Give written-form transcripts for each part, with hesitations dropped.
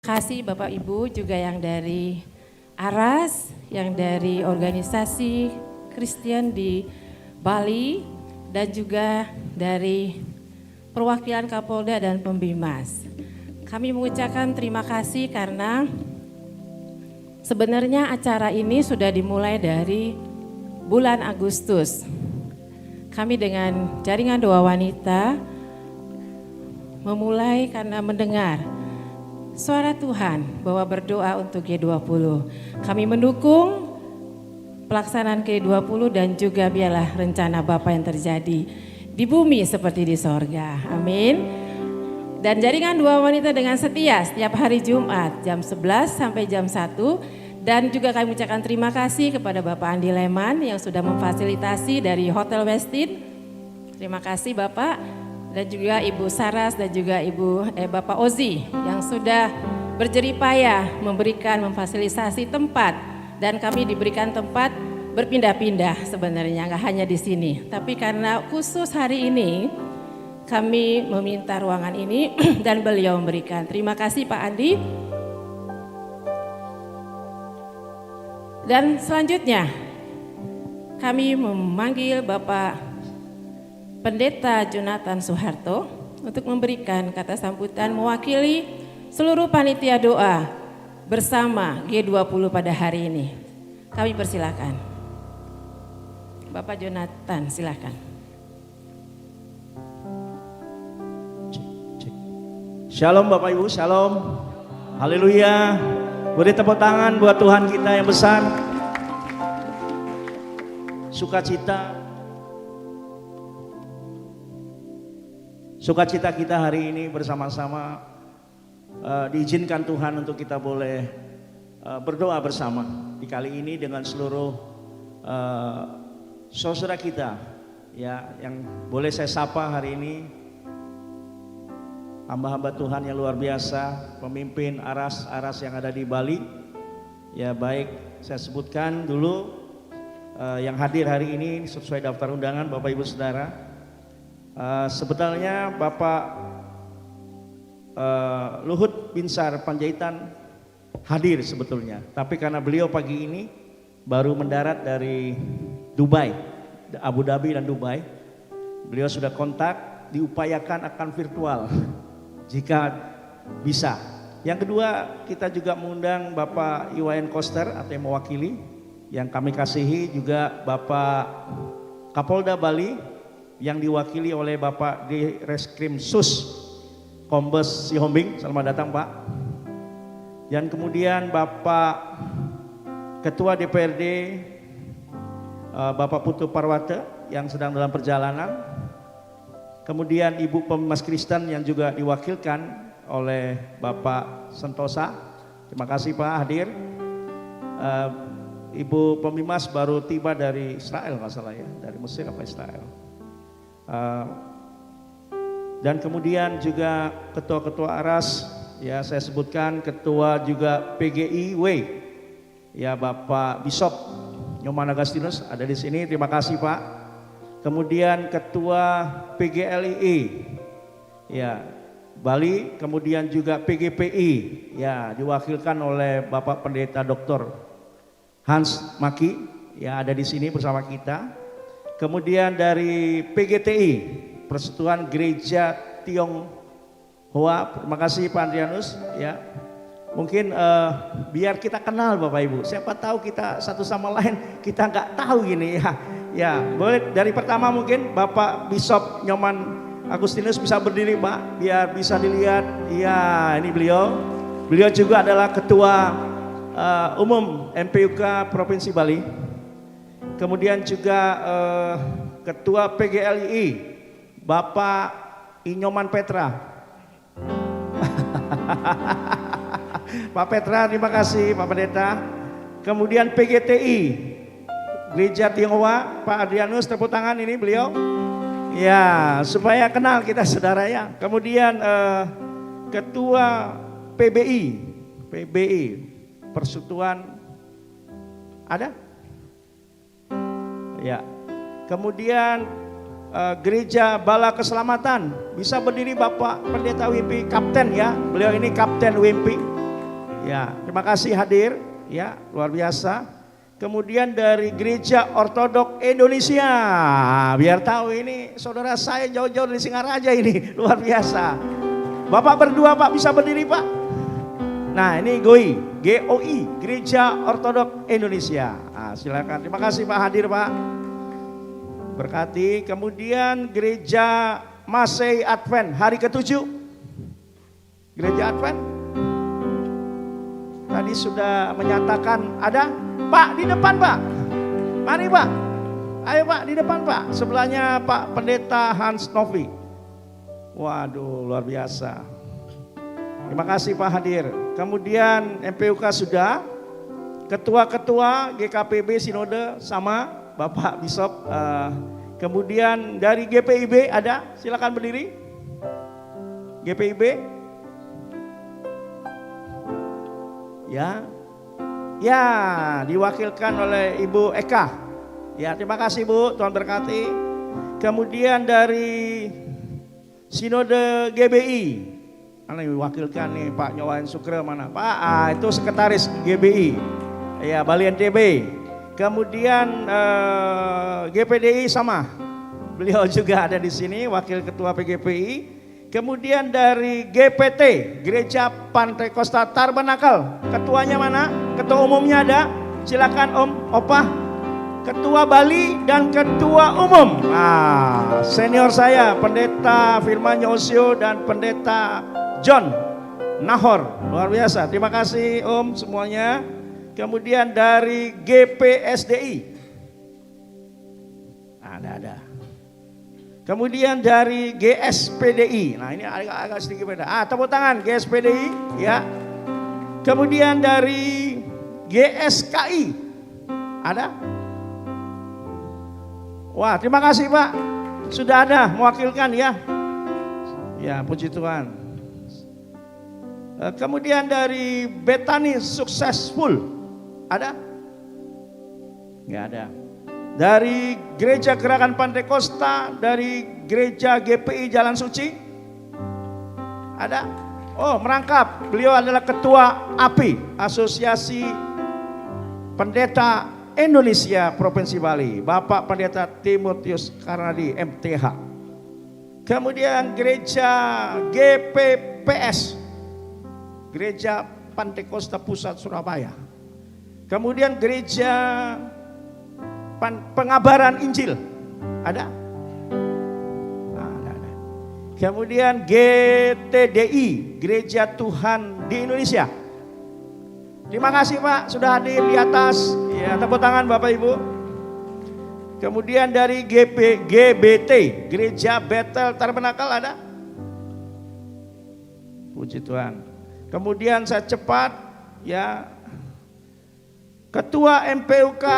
kasih Bapak Ibu juga yang dari ARAS, yang dari organisasi Kristen di Bali, dan juga dari perwakilan Kapolda dan Pembimas. Kami mengucapkan terima kasih karena sebenarnya acara ini sudah dimulai dari bulan Agustus. Kami dengan jaringan doa wanita memulai karena mendengar suara Tuhan bahwa berdoa untuk G20. Kami mendukung pelaksanaan G20 dan juga biarlah rencana Bapa yang terjadi di bumi seperti di sorga. Amin. Dan jaringan doa wanita dengan setia setiap hari Jumat jam 11 sampai jam 1. Dan juga kami ucapkan terima kasih kepada Bapak Andi Leman yang sudah memfasilitasi dari Hotel Westin. Terima kasih Bapak. Dan juga Ibu Saras dan juga Bapak Ozi yang sudah berjeripayah memberikan memfasilitasi tempat, dan kami diberikan tempat berpindah-pindah sebenarnya, nggak hanya di sini, tapi karena khusus hari ini kami meminta ruangan ini dan beliau memberikan. Terima kasih Pak Andi. Dan selanjutnya kami memanggil Bapak Pendeta Jonathan Soeharto untuk memberikan kata sambutan mewakili seluruh panitia doa bersama G20 pada hari ini. Kami persilakan. Bapak Jonathan, silakan. Shalom Bapak Ibu, shalom. Haleluya. Beri tepuk tangan buat Tuhan kita yang besar. Sukacita kita hari ini bersama-sama diizinkan Tuhan untuk kita boleh berdoa bersama di kali ini dengan seluruh saudara kita ya, yang boleh saya sapa hari ini, hamba-hamba Tuhan yang luar biasa, pemimpin ARAS yang ada di Bali. Ya baik, saya sebutkan dulu yang hadir hari ini sesuai daftar undangan Bapak Ibu Saudara. Sebetulnya Bapak Luhut Binsar Panjaitan hadir sebetulnya, tapi karena beliau pagi ini baru mendarat dari Dubai, Abu Dhabi dan Dubai, beliau sudah kontak, diupayakan akan virtual jika bisa. Yang kedua, kita juga mengundang Bapak Iwayan Koster atau yang mewakili, yang kami kasihi, juga Bapak Kapolda Bali yang diwakili oleh Bapak di Reskrim Sus Kombes Sihombing. Selamat datang Pak. Dan kemudian Bapak Ketua DPRD Bapak Putu Parwata yang sedang dalam perjalanan. Kemudian Ibu Pemimas Kristen yang juga diwakilkan oleh Bapak Sentosa. Terima kasih Pak hadir. Ibu Pemimas baru tiba dari Israel nggak salah ya, dari Mesir apa Israel. Dan kemudian juga ketua-ketua ARAS ya, saya sebutkan ketua juga PGIW ya, Bapak Bishop Nyoman Agustinus ada di sini, terima kasih Pak. Kemudian ketua PGLII ya Bali, kemudian juga PGPI ya diwakilkan oleh Bapak Pendeta Dr. Hans Maki ya ada di sini bersama kita. Kemudian dari PGTI, Persatuan Gereja Tionghoa, terima kasih Pak Andrianus ya. Mungkin biar kita kenal Bapak Ibu, siapa tahu kita satu sama lain kita nggak tahu gini ya. Ya boleh dari pertama mungkin Bapak Bishop Nyoman Agustinus bisa berdiri Pak, biar bisa dilihat. Ya ini beliau juga adalah Ketua Umum MPUK Provinsi Bali. Kemudian juga Ketua PGLII Bapak Inyoman Petra. Pak Petra terima kasih Pak Pendeta. Kemudian PGTI Gereja Tionghoa Pak Adrianus, tepuk tangan ini beliau. Ya supaya kenal kita saudara ya. Kemudian Ketua PBI Persatuan ada? Ya. Kemudian Gereja Bala Keselamatan, bisa berdiri Bapak Pendeta Wimpi Kapten ya. Beliau ini Kapten Wimpi. Ya, terima kasih hadir. Ya, luar biasa. Kemudian dari Gereja Ortodok Indonesia. Biar tahu ini saudara saya jauh-jauh dari Singaraja ini. Luar biasa. Bapak berdua Pak bisa berdiri Pak. Nah ini GOI, Gereja Ortodok Indonesia. Nah, silakan. Terima kasih Pak hadir Pak. Berkati. Kemudian Gereja Masei Advent hari ke-7. Gereja Advent. Tadi sudah menyatakan ada Pak di depan Pak. Mari Pak. Ayo Pak di depan Pak. Sebelahnya Pak Pendeta Hans Novi. Waduh luar biasa. Terima kasih Pak hadir. Kemudian MPUK sudah. Ketua-ketua GKPB Sinode sama Bapak Bishop. Kemudian dari GPIB ada. Silakan berdiri. GPIB. Ya, diwakilkan oleh Ibu Eka. Ya, terima kasih Bu, Tuhan berkati. Kemudian dari Sinode GBI, mana yang diwakilkan nih Pak Nyowain Sukre mana? Pak, itu sekretaris GBI. Ya, Bali NTB. Kemudian GPDI sama, beliau juga ada di sini, wakil ketua PGPI. Kemudian dari GPT, Gereja Pantai Kosta Tabernakel. Ketuanya mana? Ketua umumnya ada? Silakan Om, Opa. Ketua Bali dan Ketua Umum. Nah, senior saya Pendeta Firman Yosio dan Pendeta John Nahor. Luar biasa. Terima kasih Om semuanya. Kemudian dari GPSDI. Ada. Kemudian dari GSPDI, nah ini agak sedikit beda. Tepuk tangan GSPDI, ya. Kemudian dari GSKI, ada? Wah, terima kasih Pak, sudah ada mewakilkan ya. Ya, puji Tuhan. Kemudian dari Bethany Successful, ada? Nggak ada. Dari Gereja Gerakan Pantai Kosta, dari Gereja GPI Jalan Suci, ada? Oh, merangkap. Beliau adalah Ketua API, Asosiasi Pendeta Indonesia Provinsi Bali, Bapak Pendeta Timotius Karnadi MTH. Kemudian Gereja GPPS, Gereja Pantai Kosta Pusat Surabaya. Kemudian Gereja Pengabaran Injil, ada? Ada. Kemudian GTDI, Gereja Tuhan di Indonesia. Terima kasih Pak sudah hadir di atas. Ya, tepuk tangan Bapak Ibu. Kemudian dari GBT, Gereja Bethel Tabernakel, ada? Puji Tuhan. Kemudian saya cepat ya. Ketua MPUK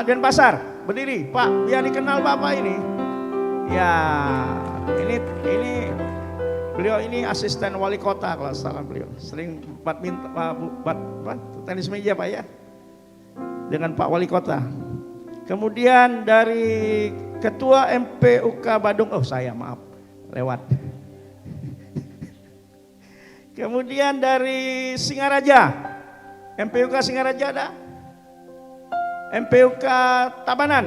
Denpasar, berdiri Pak, biar dikenal Bapak ini. Ya, ini beliau ini asisten wali kota kalau salah beliau. Sering tenis meja Pak ya, dengan Pak Wali Kota. Kemudian dari Ketua MPUK Badung, maaf, lewat. Kemudian dari Singaraja, MPUK Singaraja ada? MPUK Tabanan?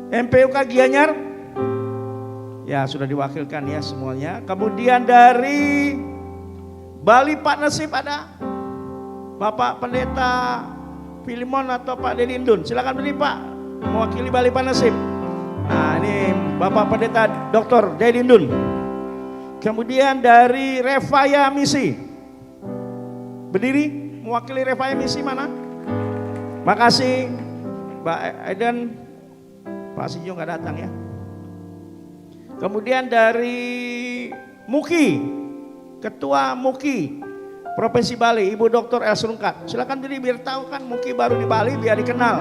MPUK Gianyar? Ya sudah diwakilkan ya semuanya. Kemudian dari Bali Partnership ada? Bapak Pendeta Filimon atau Pak Dedi Indun? Silakan berdiri Pak, mewakili Bali Partnership. Nah ini Bapak Pendeta Dr. Dedi Indun. Kemudian dari Revaya Misi, berdiri mewakili Revaya Misi mana? Makasih Mbak Eden. Pak Sinjo nggak datang ya. Kemudian dari MUKI, Ketua MUKI Provinsi Bali, Ibu Dr. Els Rungkat. Silakan berdiri biar tahu kan MUKI baru di Bali biar dikenal.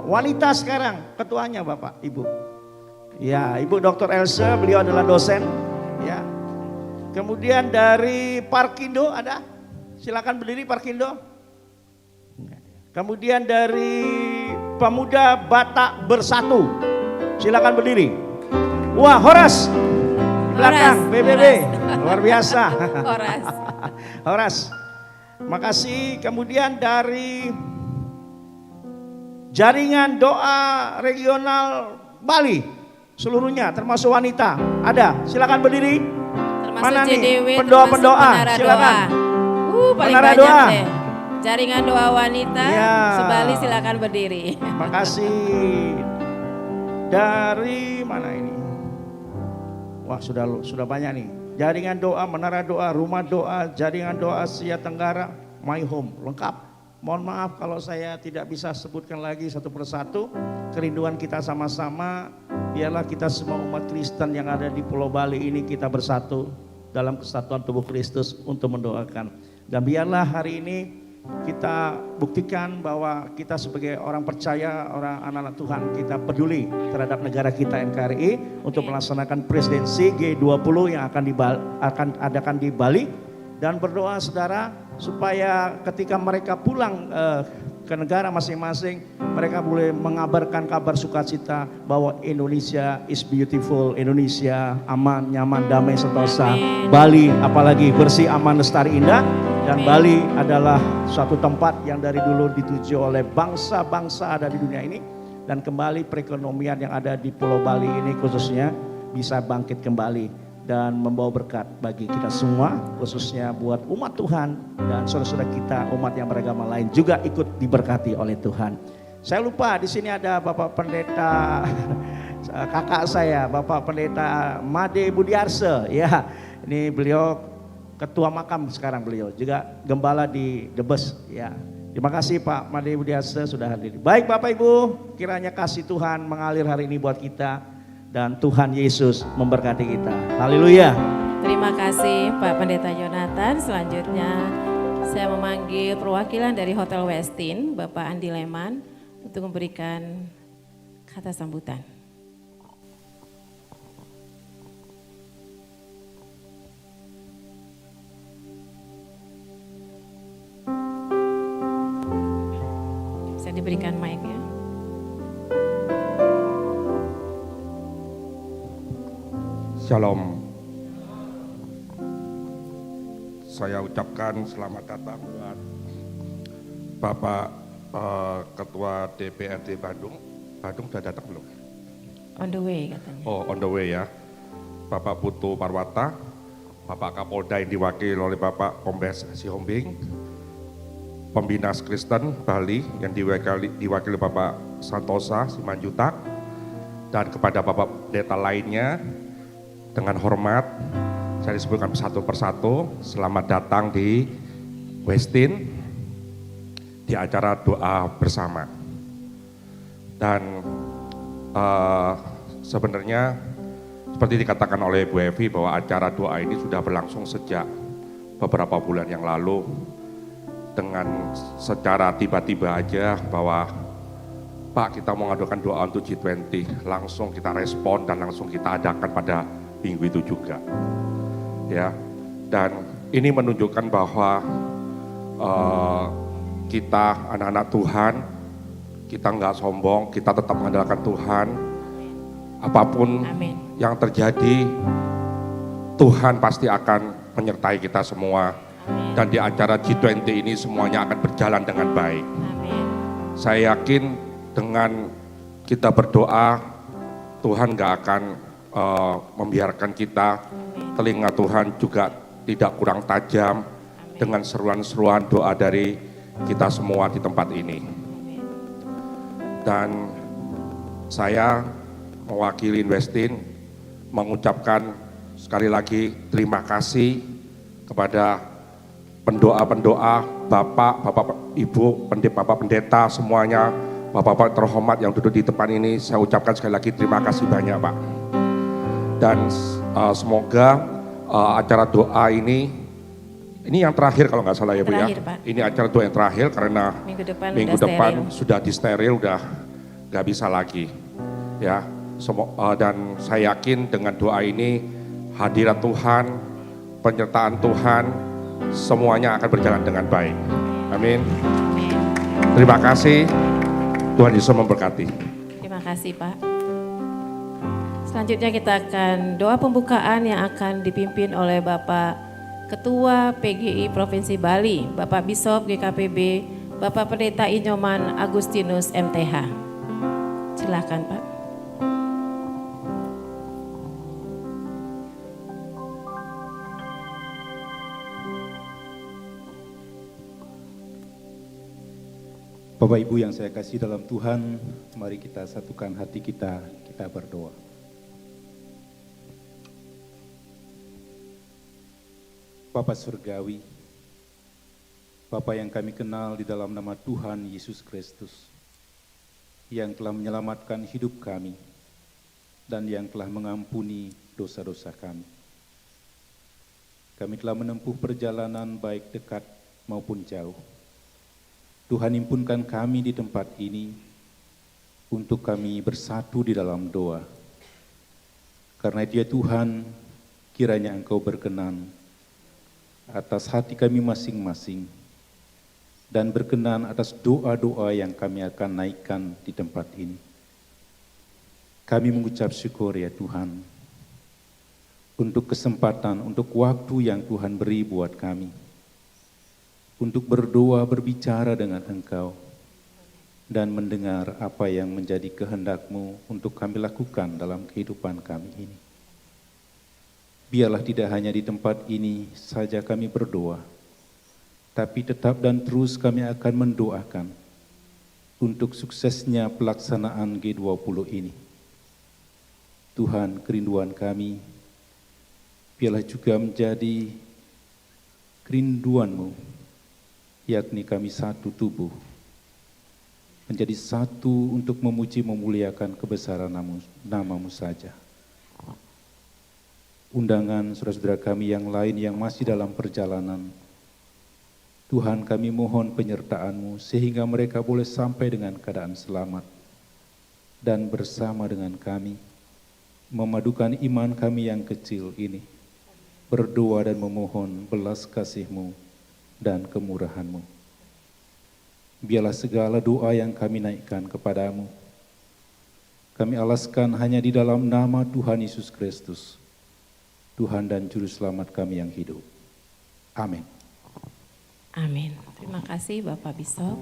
Wanita sekarang ketuanya Bapak Ibu. Ya, Ibu Dr. Elsa, beliau adalah dosen. Ya. Kemudian dari Parkindo ada? Silakan berdiri Parkindo. Kemudian dari Pemuda Batak Bersatu, silakan berdiri. Wah, Horas di belakang BBB. Luar biasa. Horas. Horas. Makasih. Kemudian dari Jaringan Doa Regional Bali seluruhnya termasuk wanita. Ada, silakan berdiri. Termasuk Mana nih? JDW, Pendoa-pendoa, termasuk Menara silakan. Doa. Paling Menara banyak Doa. deh. Jaringan Doa Wanita, Ya. Sebali silakan berdiri. Makasih. Dari mana ini? Wah, sudah banyak nih. Jaringan Doa, Menara Doa, Rumah Doa, Jaringan Doa Asia Tenggara, My Home, lengkap. Mohon maaf kalau saya tidak bisa sebutkan lagi satu persatu. Kerinduan kita sama-sama, biarlah kita semua umat Kristen yang ada di Pulau Bali ini kita bersatu dalam kesatuan tubuh Kristus untuk mendoakan. Dan biarlah hari ini kita buktikan bahwa kita sebagai orang percaya, orang anak-anak Tuhan, kita peduli terhadap negara kita NKRI untuk melaksanakan presidensi G20 yang akan adakan di Bali. Dan berdoa saudara supaya ketika mereka pulang ke negara masing-masing, mereka boleh mengabarkan kabar sukacita bahwa Indonesia is beautiful, Indonesia aman, nyaman, damai, sentosa. Bali apalagi bersih, aman, lestari, indah. Dan Bali adalah suatu tempat yang dari dulu dituju oleh bangsa-bangsa ada di dunia ini. Dan kembali perekonomian yang ada di Pulau Bali ini khususnya bisa bangkit kembali dan membawa berkat bagi kita semua, khususnya buat umat Tuhan dan saudara-saudara kita umat yang beragama lain juga ikut diberkati oleh Tuhan. Saya lupa di sini ada Bapak Pendeta kakak saya, Bapak Pendeta Made Budiarse, ya. Ini beliau ketua makam sekarang, beliau juga gembala di Debes, ya. Terima kasih Pak Made Budiarse sudah hadir. Baik Bapak Ibu, kiranya kasih Tuhan mengalir hari ini buat kita. Dan Tuhan Yesus memberkati kita. Haleluya. Terima kasih Pak Pendeta Jonathan. Selanjutnya saya memanggil perwakilan dari Hotel Westin, Bapak Andi Leman, untuk memberikan kata sambutan. Bisa diberikan mic-nya. Shalom. Saya ucapkan selamat datang buat Bapak Ketua DPRD Bandung. Bandung sudah datang belum? On the way katanya. Oh, on the way ya. Bapak Putu Parwata, Bapak Kapolda yang diwakili oleh Bapak Kombes Sihombing, Pembina Kristen Bali yang diwakili Bapak Santosa Simanjutak, dan kepada Bapak Pendeta lainnya. Dengan hormat, saya disebutkan satu persatu, selamat datang di Westin, di acara doa bersama. Dan sebenarnya seperti dikatakan oleh Bu Evi bahwa acara doa ini sudah berlangsung sejak beberapa bulan yang lalu. Dengan secara tiba-tiba aja bahwa Pak kita mau mengadakan doa untuk G20, langsung kita respon dan langsung kita adakan pada minggu itu juga, ya. Dan ini menunjukkan bahwa kita anak-anak Tuhan, kita nggak sombong, kita tetap mengandalkan Tuhan. Apapun Amin. yang terjadi, Tuhan pasti akan menyertai kita semua. Amin. Dan di acara G20 ini semuanya akan berjalan dengan baik. Amin. Saya yakin dengan kita berdoa, Tuhan nggak akan membiarkan kita. Telinga Tuhan juga tidak kurang tajam dengan seruan-seruan doa dari kita semua di tempat ini. Dan saya mewakili Westin mengucapkan sekali lagi terima kasih kepada pendoa-pendoa, Bapak, Ibu, Bapak Pendeta semuanya, Bapak-Bapak terhormat yang duduk di depan ini. Saya ucapkan sekali lagi terima kasih banyak Pak. Dan semoga acara doa ini yang terakhir kalau nggak salah ya Bu ya. Pak. Ini acara doa yang terakhir karena minggu depan sudah disteril, udah nggak bisa lagi. Ya, dan saya yakin dengan doa ini hadirat Tuhan, penyertaan Tuhan, semuanya akan berjalan dengan baik. Amin. Terima kasih. Tuhan Yesus memberkati. Terima kasih Pak. Selanjutnya kita akan doa pembukaan yang akan dipimpin oleh Bapak Ketua PGI Provinsi Bali, Bapak Bisop GKPB, Bapak Pendeta Inyoman Agustinus MTH. Silakan Pak. Bapak Ibu yang saya kasih dalam Tuhan, mari kita satukan hati kita berdoa. Bapa Surgawi, Bapa yang kami kenal di dalam nama Tuhan Yesus Kristus, yang telah menyelamatkan hidup kami, dan yang telah mengampuni dosa-dosa kami. Kami telah menempuh perjalanan baik dekat maupun jauh. Tuhan himpunkan kami di tempat ini untuk kami bersatu di dalam doa. Karena itu ya Tuhan, kiranya Engkau berkenan atas hati kami masing-masing dan berkenan atas doa-doa yang kami akan naikkan di tempat ini. Kami mengucap syukur ya Tuhan untuk kesempatan, untuk waktu yang Tuhan beri buat kami, untuk berdoa, berbicara dengan Engkau, dan mendengar apa yang menjadi kehendak-Mu untuk kami lakukan dalam kehidupan kami ini. Biarlah tidak hanya di tempat ini saja kami berdoa, tapi tetap dan terus kami akan mendoakan untuk suksesnya pelaksanaan G20 ini. Tuhan, kerinduan kami, biarlah juga menjadi kerinduan-Mu, yakni kami satu tubuh, menjadi satu untuk memuji memuliakan kebesaran nama-Mu saja. Undangan saudara-saudara kami yang lain yang masih dalam perjalanan, Tuhan kami mohon penyertaan-Mu sehingga mereka boleh sampai dengan keadaan selamat dan bersama dengan kami, memadukan iman kami yang kecil ini, berdoa dan memohon belas kasih-Mu dan kemurahan-Mu. Biarlah segala doa yang kami naikkan kepadamu, kami alaskan hanya di dalam nama Tuhan Yesus Kristus, Tuhan dan Juru Selamat kami yang hidup. Amin. Amin. Terima kasih Bapak Bisop.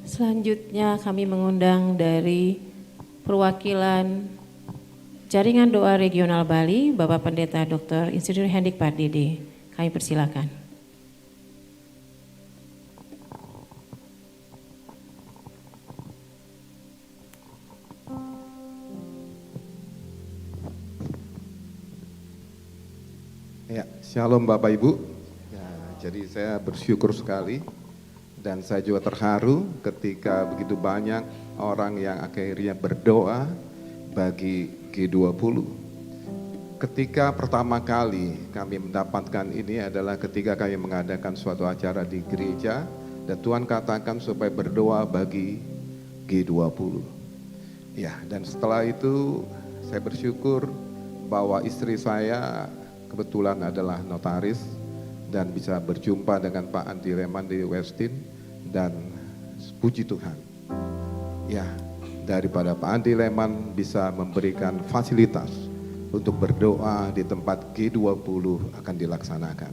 Selanjutnya kami mengundang dari perwakilan Jaringan Doa Regional Bali, Bapak Pendeta Dr. Insinyur Hendik Pardede. Kami persilakan. Ya, Shalom Bapak Ibu. Ya, jadi saya bersyukur sekali dan saya juga terharu ketika begitu banyak orang yang akhirnya berdoa bagi G20. Ketika pertama kali kami mendapatkan ini adalah ketika kami mengadakan suatu acara di gereja dan Tuhan katakan supaya berdoa bagi G20. Ya, dan setelah itu saya bersyukur bahwa istri saya kebetulan adalah notaris dan bisa berjumpa dengan Pak Andi Reman di Westin dan puji Tuhan. Ya, daripada Pak Andi Reman bisa memberikan fasilitas untuk berdoa di tempat G20 akan dilaksanakan.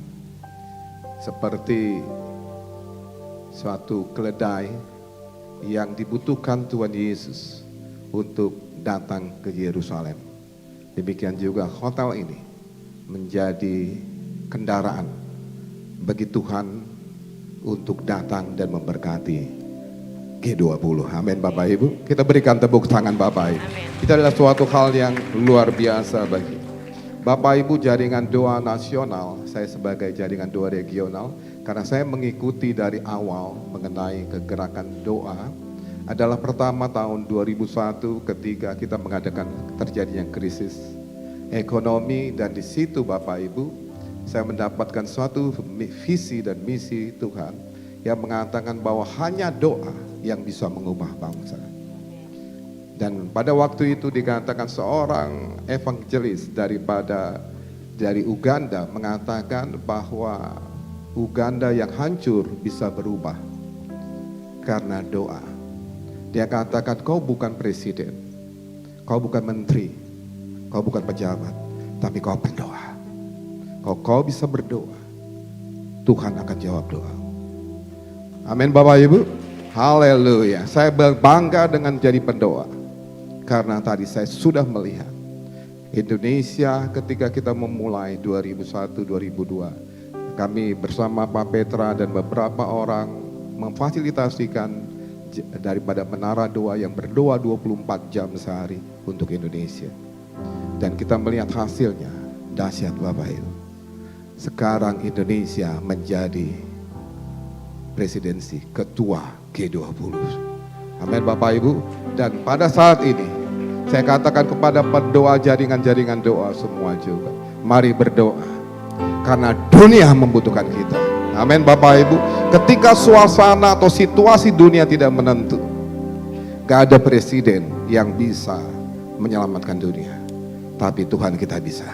Seperti suatu keledai yang dibutuhkan Tuhan Yesus untuk datang ke Yerusalem. Demikian juga hotel ini menjadi kendaraan bagi Tuhan untuk datang dan memberkati G20. Amin Bapak Ibu. Kita berikan tepuk tangan Bapak Ibu. Itu adalah suatu hal yang luar biasa bagi Bapak Ibu Jaringan Doa Nasional. Saya sebagai Jaringan Doa Regional, karena saya mengikuti dari awal mengenai kegerakan doa, adalah pertama tahun 2001 ketika kita mengadakan terjadinya krisis ekonomi, dan di situ Bapak Ibu saya mendapatkan suatu visi dan misi Tuhan yang mengatakan bahwa hanya doa yang bisa mengubah bangsa. Dan pada waktu itu dikatakan seorang evangelis dari Uganda mengatakan bahwa Uganda yang hancur bisa berubah karena doa. Dia katakan, kau bukan presiden, Kau bukan menteri, kau bukan pejabat, tapi kau pendoa. Kalau kau bisa berdoa, Tuhan akan jawab doa. Amin Bapak Ibu. Haleluya. Saya bangga dengan jadi pendoa. Karena tadi saya sudah melihat Indonesia ketika kita memulai 2001-2002. Kami bersama Pak Petra dan beberapa orang memfasilitasikan daripada menara doa yang berdoa 24 jam sehari untuk Indonesia. Dan kita melihat hasilnya, dahsyat Bapak Ibu. Sekarang Indonesia menjadi presidensi ketua G20. Amin Bapak Ibu. Dan pada saat ini saya katakan kepada pendoa jaringan-jaringan doa semua juga, mari berdoa karena dunia membutuhkan kita. Amin Bapak Ibu. Ketika suasana atau situasi dunia tidak menentu, gak ada presiden yang bisa menyelamatkan dunia, tapi Tuhan kita bisa.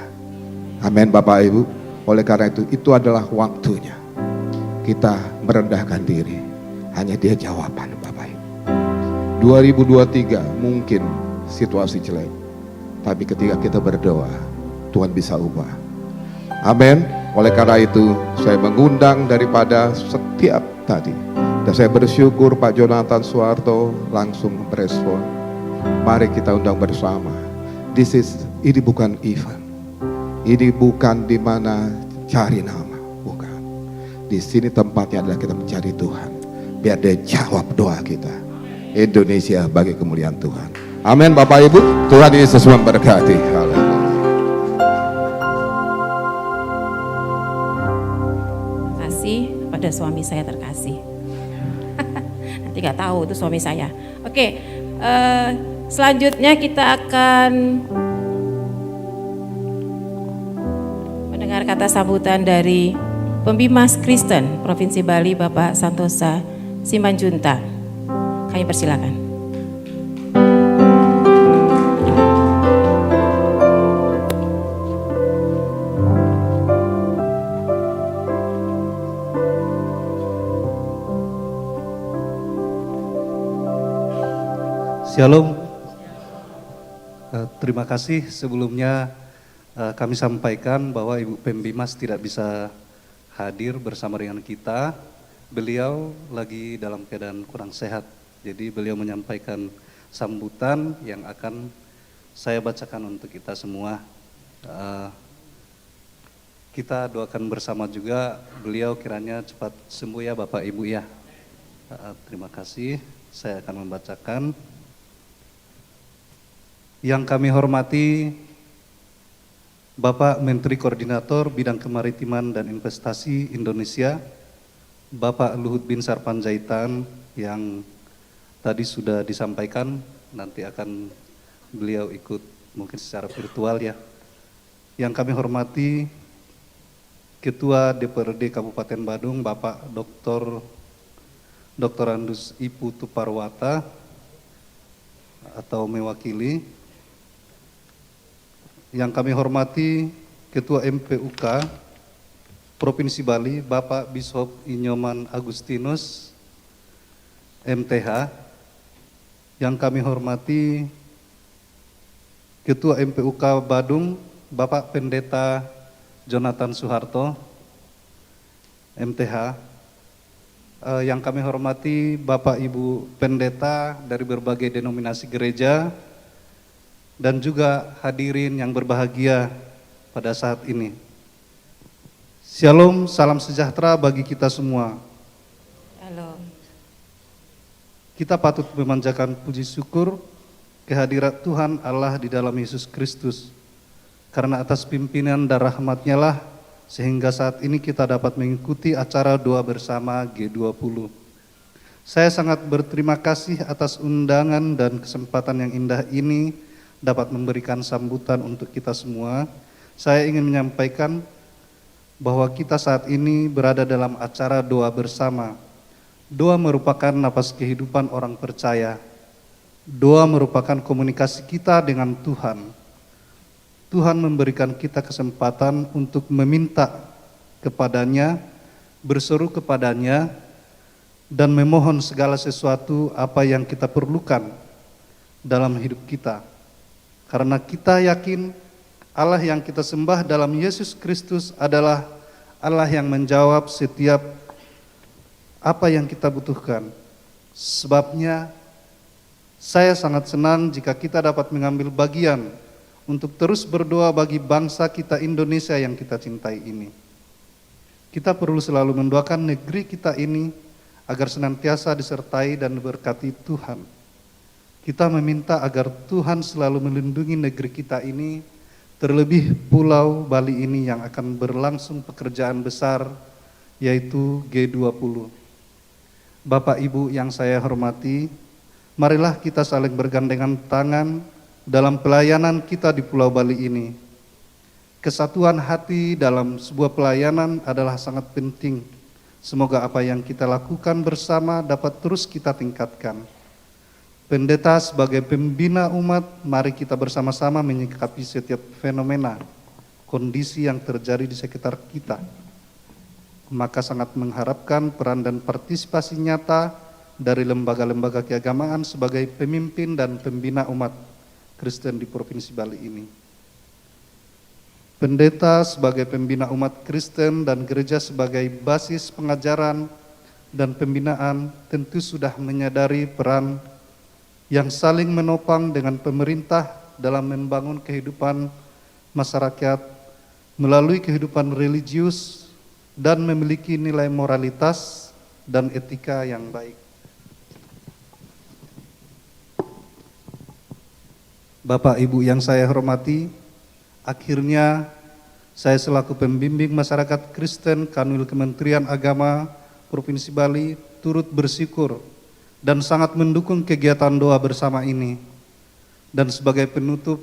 Amin Bapak Ibu. Oleh karena itu adalah waktunya kita merendahkan diri. Hanya Dia jawaban Bapak Ibu. 2023 mungkin situasi jelek, tapi ketika kita berdoa, Tuhan bisa ubah. Amin. Oleh karena itu saya mengundang daripada setiap tadi, dan saya bersyukur Pak Jonathan Soeharto langsung merespon. Mari kita undang bersama. Ini bukan event, ini bukan di mana cari nama, bukan. Di sini tempatnya adalah kita mencari Tuhan, biar Dia jawab doa kita. Indonesia bagi kemuliaan Tuhan. Amin Bapak Ibu. Tuhan Yesus memberkati. Haleluya. Pada suami saya terkasih. Nanti gak tahu itu suami saya. Oke, selanjutnya kita akan mendengar kata sambutan dari Pembimas Kristen Provinsi Bali, Bapak Santosa Simanjunta. Kami persilakan. Shalom. Terima kasih sebelumnya kami sampaikan bahwa Ibu Pembimas tidak bisa hadir bersama dengan kita. Beliau lagi dalam keadaan kurang sehat. Jadi beliau menyampaikan sambutan yang akan saya bacakan untuk kita semua. Kita doakan bersama juga beliau kiranya cepat sembuh ya Bapak Ibu ya. Terima kasih. Saya akan membacakan. Yang kami hormati Bapak Menteri Koordinator Bidang Kemaritiman dan Investasi Indonesia, Bapak Luhut Binsar Panjaitan yang tadi sudah disampaikan, nanti akan beliau ikut mungkin secara virtual ya. Yang kami hormati Ketua DPRD Kabupaten Badung, Bapak Dr. Andus Iputu Parwata atau mewakili. Yang kami hormati Ketua MPUK Provinsi Bali, Bapak Bishop Inyoman Agustinus, MTH. Yang kami hormati Ketua MPUK Badung, Bapak Pendeta Jonathan Soeharto, MTH. Yang kami hormati Bapak Ibu Pendeta dari berbagai denominasi gereja, dan juga hadirin yang berbahagia pada saat ini. Shalom, salam sejahtera bagi kita semua. Halo. Kita patut memanjatkan puji syukur kehadirat Tuhan Allah di dalam Yesus Kristus. Karena atas pimpinan dan rahmat-Nya lah sehingga saat ini kita dapat mengikuti acara doa bersama G20. Saya sangat berterima kasih atas undangan dan kesempatan yang indah ini dapat memberikan sambutan untuk kita semua. Saya ingin menyampaikan bahwa kita saat ini berada dalam acara doa bersama. Doa merupakan napas kehidupan orang percaya. Doa merupakan komunikasi kita dengan Tuhan. Tuhan memberikan kita kesempatan untuk meminta kepadanya, berseru kepadanya, dan memohon segala sesuatu apa yang kita perlukan dalam hidup kita. Karena kita yakin Allah yang kita sembah dalam Yesus Kristus adalah Allah yang menjawab setiap apa yang kita butuhkan. Sebabnya saya sangat senang jika kita dapat mengambil bagian untuk terus berdoa bagi bangsa kita Indonesia yang kita cintai ini. Kita perlu selalu mendoakan negeri kita ini agar senantiasa disertai dan diberkati Tuhan. Kita meminta agar Tuhan selalu melindungi negeri kita ini, terlebih Pulau Bali ini yang akan berlangsung pekerjaan besar, yaitu G20. Bapak Ibu yang saya hormati, marilah kita saling bergandengan tangan dalam pelayanan kita di Pulau Bali ini. Kesatuan hati dalam sebuah pelayanan adalah sangat penting. Semoga apa yang kita lakukan bersama dapat terus kita tingkatkan. Pendeta sebagai pembina umat, mari kita bersama-sama menyikapi setiap fenomena, kondisi yang terjadi di sekitar kita. Maka sangat mengharapkan peran dan partisipasi nyata dari lembaga-lembaga keagamaan sebagai pemimpin dan pembina umat Kristen di Provinsi Bali ini. Pendeta sebagai pembina umat Kristen dan gereja sebagai basis pengajaran dan pembinaan tentu sudah menyadari peran yang saling menopang dengan pemerintah dalam membangun kehidupan masyarakat melalui kehidupan religius dan memiliki nilai moralitas dan etika yang baik. Bapak Ibu yang saya hormati, akhirnya saya selaku pembimbing masyarakat Kristen Kanwil Kementerian Agama Provinsi Bali turut bersyukur dan sangat mendukung kegiatan doa bersama ini. Dan sebagai penutup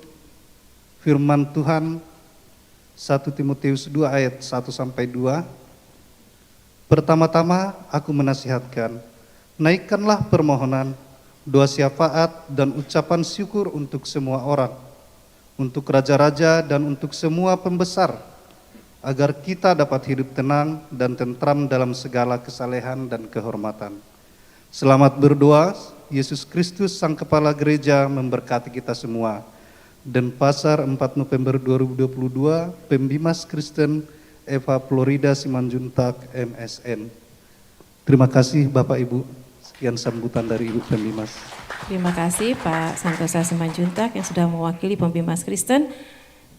firman Tuhan 1 Timotius 2 ayat 1-2, pertama-tama aku menasihatkan, naikkanlah permohonan, doa syafaat dan ucapan syukur untuk semua orang, untuk raja-raja dan untuk semua pembesar, agar kita dapat hidup tenang dan tentram dalam segala kesalehan dan kehormatan. Selamat berdoa, Yesus Kristus Sang Kepala Gereja memberkati kita semua. Denpasar 4 November 2022, Pembimas Kristen Eva Florida Simanjuntak MSN. Terima kasih Bapak Ibu, sekian sambutan dari Ibu Pembimas. Terima kasih Pak Santosa Simanjuntak yang sudah mewakili Pembimas Kristen.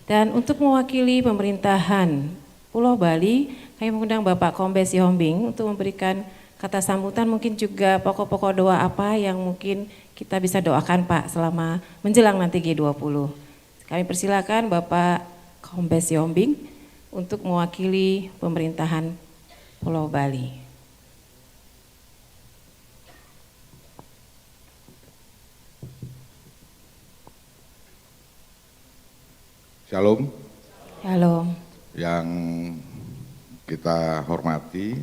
Dan untuk mewakili pemerintahan Pulau Bali, kami mengundang Bapak Kombes Sihombing untuk memberikan kata sambutan, mungkin juga pokok-pokok doa apa yang mungkin kita bisa doakan Pak selama menjelang nanti G20. Kami persilakan Bapak Kombes Sihombing untuk mewakili pemerintahan Pulau Bali. Shalom. Shalom. Yang kita hormati,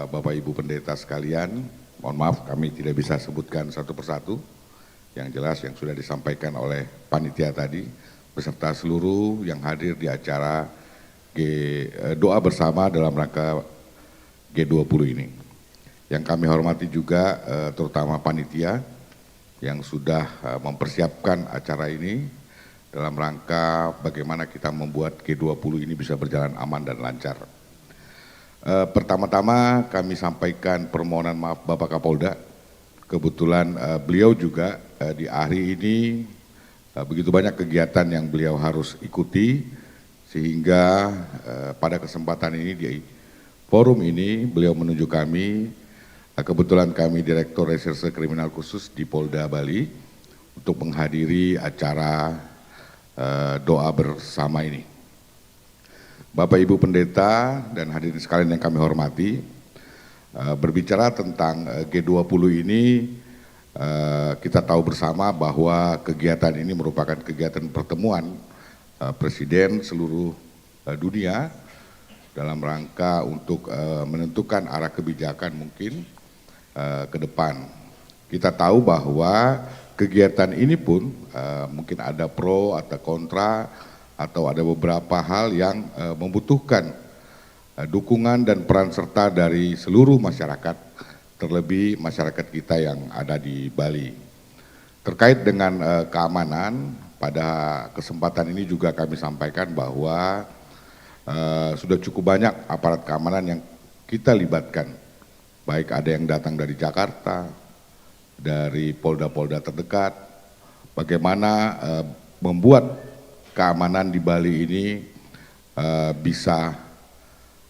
Bapak Ibu Pendeta sekalian, mohon maaf kami tidak bisa sebutkan satu persatu. Yang jelas yang sudah disampaikan oleh panitia tadi, beserta seluruh yang hadir di acara doa bersama dalam rangka G20 ini. Yang kami hormati juga terutama panitia yang sudah mempersiapkan acara ini dalam rangka bagaimana kita membuat G20 ini bisa berjalan aman dan lancar. Pertama-tama kami sampaikan permohonan maaf Bapak Kapolda. Kebetulan beliau juga di hari ini begitu banyak kegiatan yang beliau harus ikuti, sehingga pada kesempatan ini di forum ini beliau menunjuk kami, kebetulan kami Direktur Reserse Kriminal Khusus di Polda Bali, untuk menghadiri acara doa bersama ini. Bapak Ibu Pendeta dan hadirin sekalian yang kami hormati, berbicara tentang G20 ini, kita tahu bersama bahwa kegiatan ini merupakan kegiatan pertemuan Presiden seluruh dunia dalam rangka untuk menentukan arah kebijakan mungkin ke depan. Kita tahu bahwa kegiatan ini pun mungkin ada pro atau kontra, atau ada beberapa hal yang membutuhkan dukungan dan peran serta dari seluruh masyarakat, terlebih masyarakat kita yang ada di Bali. Terkait dengan keamanan, pada kesempatan ini juga kami sampaikan bahwa sudah cukup banyak aparat keamanan yang kita libatkan, baik ada yang datang dari Jakarta, dari polda-polda terdekat, bagaimana membuat keamanan di Bali ini bisa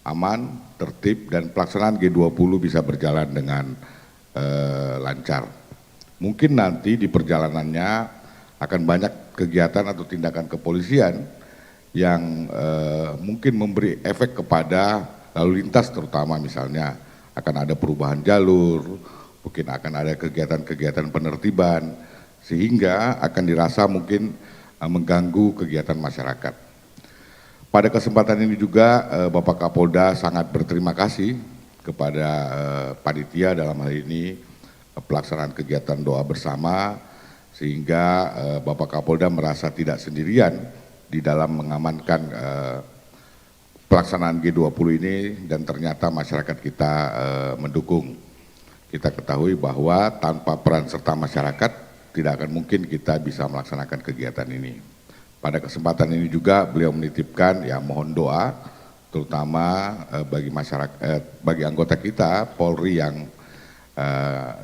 aman, tertib, dan pelaksanaan G20 bisa berjalan dengan lancar. Mungkin nanti di perjalanannya akan banyak kegiatan atau tindakan kepolisian yang mungkin memberi efek kepada lalu lintas, terutama misalnya akan ada perubahan jalur, mungkin akan ada kegiatan-kegiatan penertiban, sehingga akan dirasa mungkin mengganggu kegiatan masyarakat. Pada kesempatan ini juga Bapak Kapolda sangat berterima kasih kepada panitia dalam hal ini pelaksanaan kegiatan doa bersama, sehingga Bapak Kapolda merasa tidak sendirian di dalam mengamankan pelaksanaan G20 ini, dan ternyata masyarakat kita mendukung. Kita ketahui bahwa tanpa peran serta masyarakat tidak akan mungkin kita bisa melaksanakan kegiatan ini. Pada kesempatan ini juga beliau menitipkan ya mohon doa, terutama bagi masyarakat, bagi anggota kita Polri yang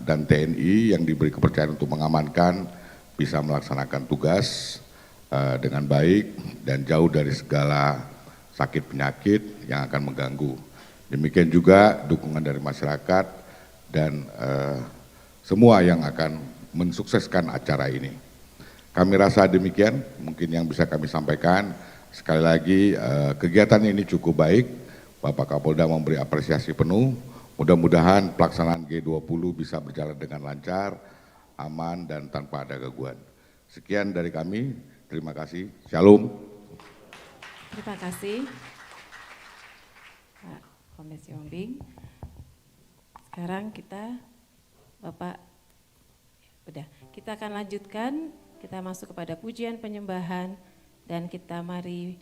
dan TNI yang diberi kepercayaan untuk mengamankan bisa melaksanakan tugas dengan baik dan jauh dari segala sakit penyakit yang akan mengganggu. Demikian juga dukungan dari masyarakat dan semua yang akan mensukseskan acara ini. Kami rasa demikian mungkin yang bisa kami sampaikan. Sekali lagi kegiatan ini cukup baik, Bapak Kapolda memberi apresiasi penuh. Mudah-mudahan pelaksanaan G20 bisa berjalan dengan lancar, aman, dan tanpa ada gangguan. Sekian dari kami, terima kasih. Shalom. Terima kasih Pak Kombes Sihombing. Sekarang kita, Bapak, udah, kita akan lanjutkan, kita masuk kepada pujian penyembahan, dan kita mari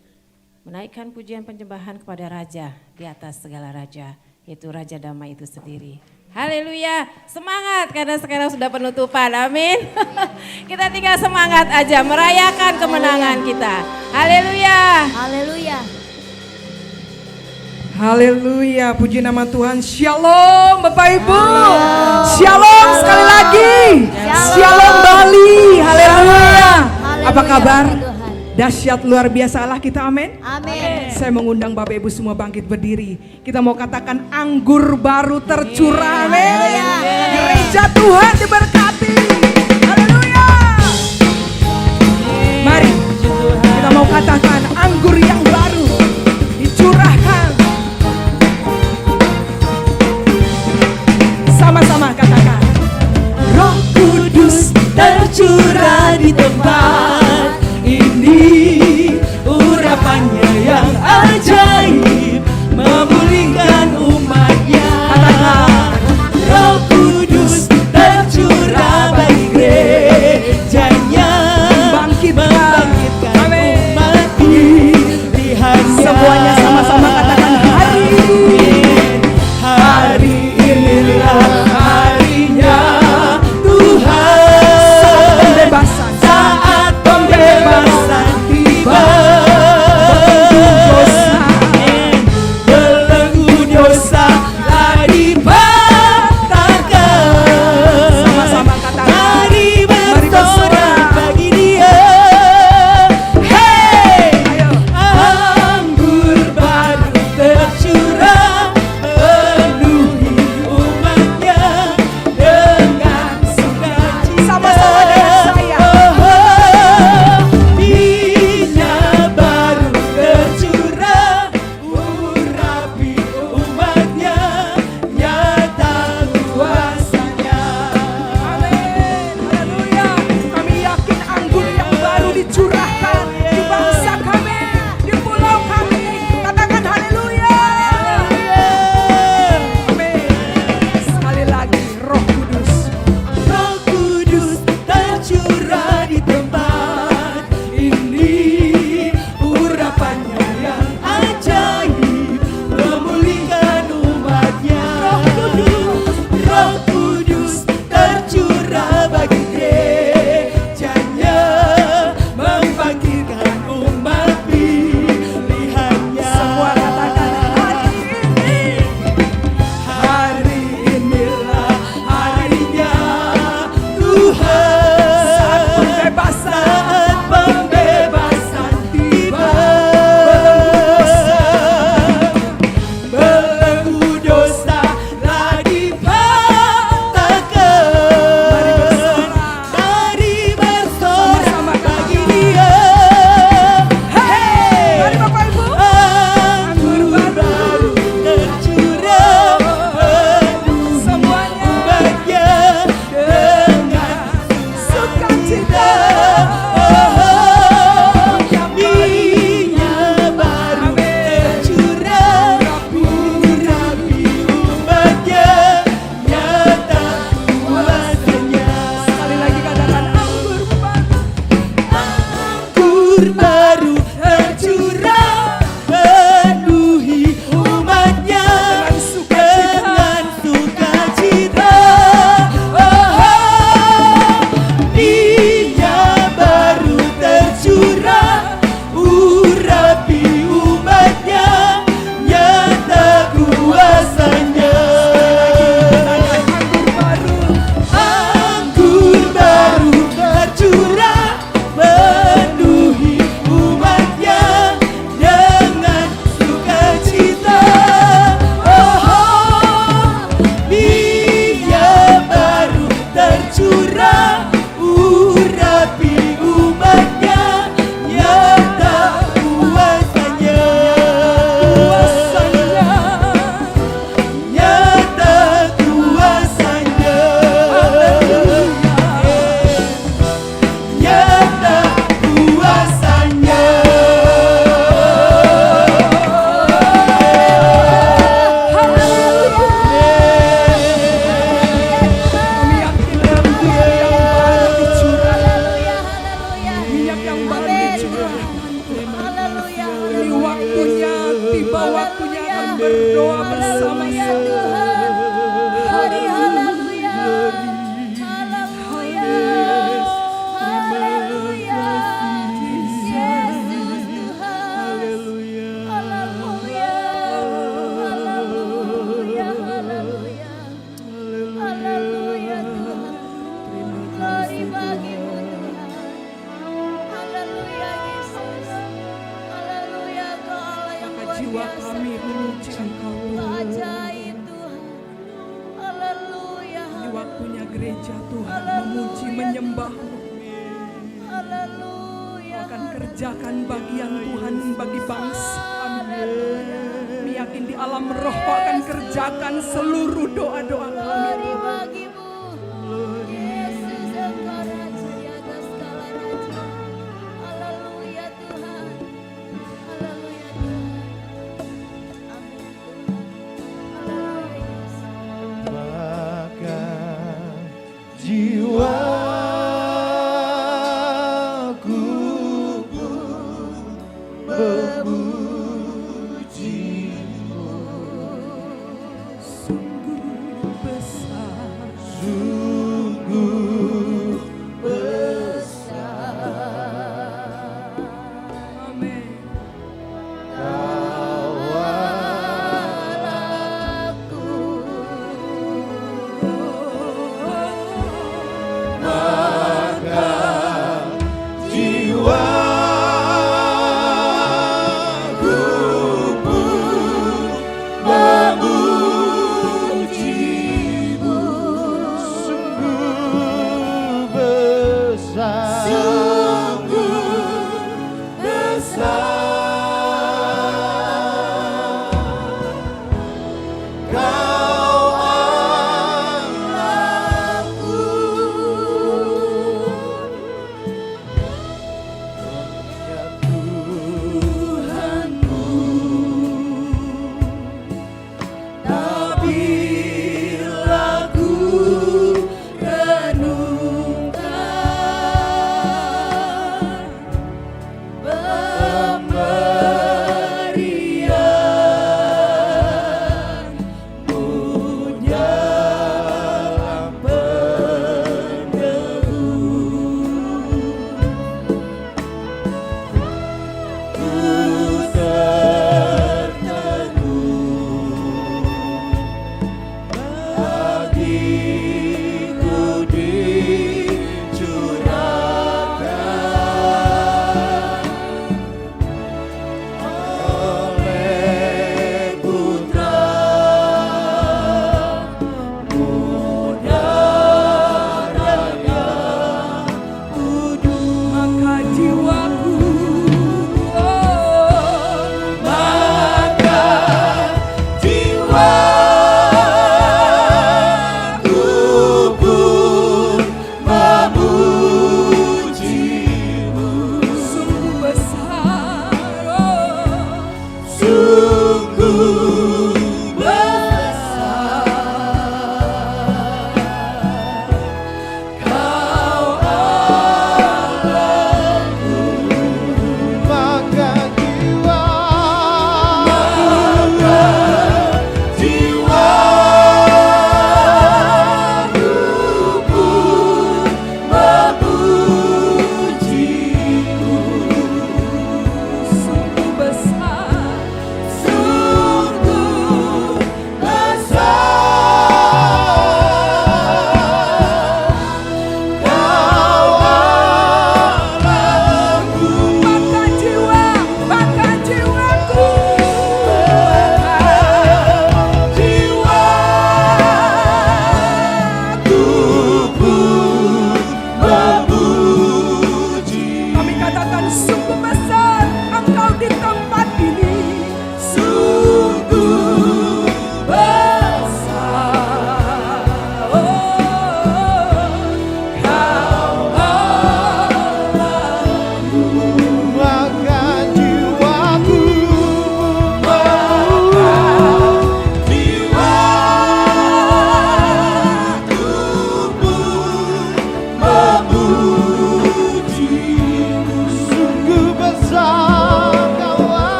menaikkan pujian penyembahan kepada Raja di atas segala Raja, yaitu Raja Damai itu sendiri. Haleluya, semangat karena sekarang sudah penutupan, amin. Kita tinggal semangat aja merayakan kemenangan kita. Haleluya. Haleluya. Haleluya, puji nama Tuhan. Shalom Bapak Ibu. Shalom sekali lagi. Shalom Bali. Haleluya. Apa kabar? Dahsyat luar biasa Allah kita, amin. Amin. Saya mengundang Bapak Ibu semua bangkit berdiri. Kita mau katakan anggur baru tercurah, amin. Gereja Tuhan diberkati. Haleluya. Mari kita mau katakan anggur yang baru dicurahkan. Sama-sama katakan. Roh Kudus tercurah di tempat ini, urapannya yang ajaib memulihkan umatnya. Roh Kudus tercurah bagi gerejanya, membangkitkan umat berdoa bersama Haleluya Tuhan. Glory, haleluya. Haleluya. Haleluya. Yesus Tuhan. Haleluya. Haleluya. Haleluya. Haleluya Tuhan. Glory bagimu Tuhan. Haleluya Yesus. Haleluya Kau Allah yang luar jiwa biasa. kami memuji Engkau. Kau ajaib Tuhan. Haleluya. Ini waktunya gereja Tuhan memuji menyembah-Mu. Haleluya. Kau akan kerjakan bagian Tuhan bagi bangsa kami. Kami yakin di alam roh Kau akan kerjakan seluruh doa-doa kami. Glory bagimu. Yesus Engkau Raja di atas segala raja. Haleluya Tuhan. Haleluya Tuhan. Amin Tuhan. Haleluya Yesus. Jiwaku pun memujimu. Sungguh besar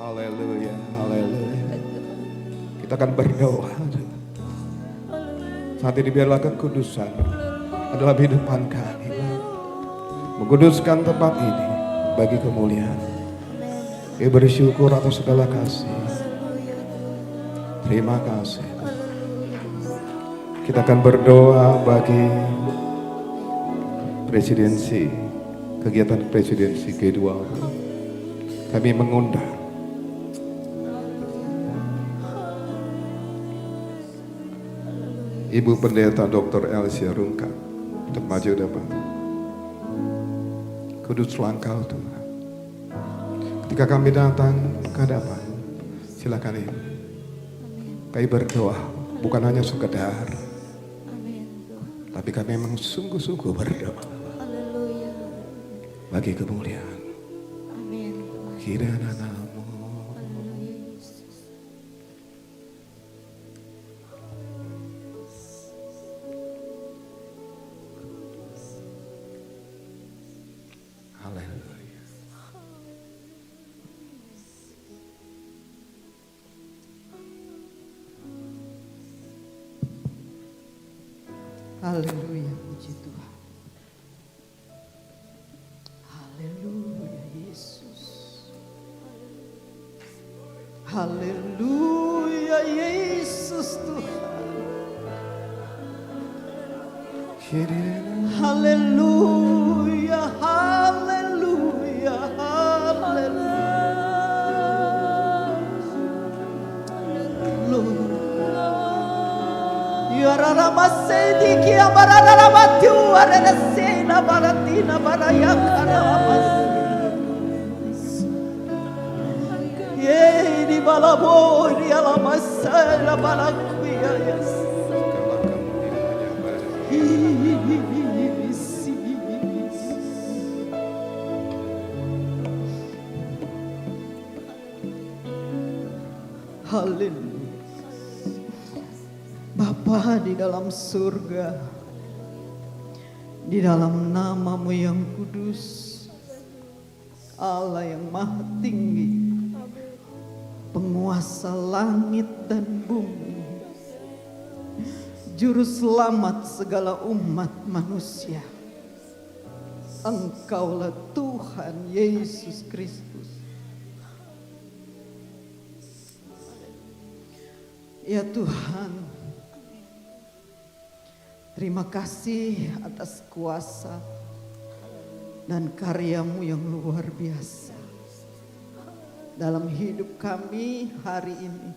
Haleluya, haleluya. Kita akan berdoa. Saat ini biarlah kekudusan adalah kehidupan kami. Mengkuduskan tempat ini bagi kemuliaan. Kita bersyukur atas segala kasih. Terima kasih. Kita akan berdoa bagi presidensi, kegiatan presidensi G20. Kami mengundang Ibu Pendeta Dr. Elsia Rungkat untuk maju depan. Kuduslah Engkau Tuhan. Ketika kami datang ke hadapan, silakan Ibu. Kami berdoa bukan hanya sekedar, tapi kami memang sungguh-sungguh berdoa bagi kemuliaan. Kiranya namamu Haleluya, puji Tuhan. Haleluya, Yesus. Haleluya, Yesus Tuhan. Haleluya, haleluya, haleluya. Yararamasedi ki abarararamatu ararasena baratina barayakaramas. Yedi balabori alamasara balakuya yes. Haleluya. Bapa di dalam surga, di dalam namamu yang kudus, Allah yang maha tinggi, penguasa langit dan bumi, juru selamat segala umat manusia. Engkaulah Tuhan Yesus Kristus. Ya Tuhan, terima kasih atas kuasa dan karyamu yang luar biasa dalam hidup kami hari ini.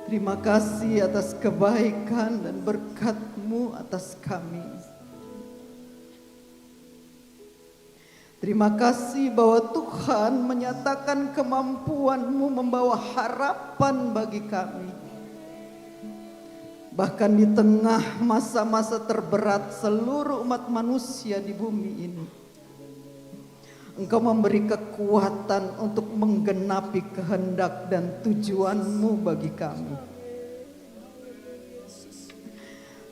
Terima kasih atas kebaikan dan berkat-Mu atas kami. Terima kasih bahwa Tuhan menyatakan kemampuan-Mu membawa harapan bagi kami. Bahkan di tengah masa-masa terberat seluruh umat manusia di bumi ini, Engkau memberi kekuatan untuk menggenapi kehendak dan tujuan-Mu bagi kami.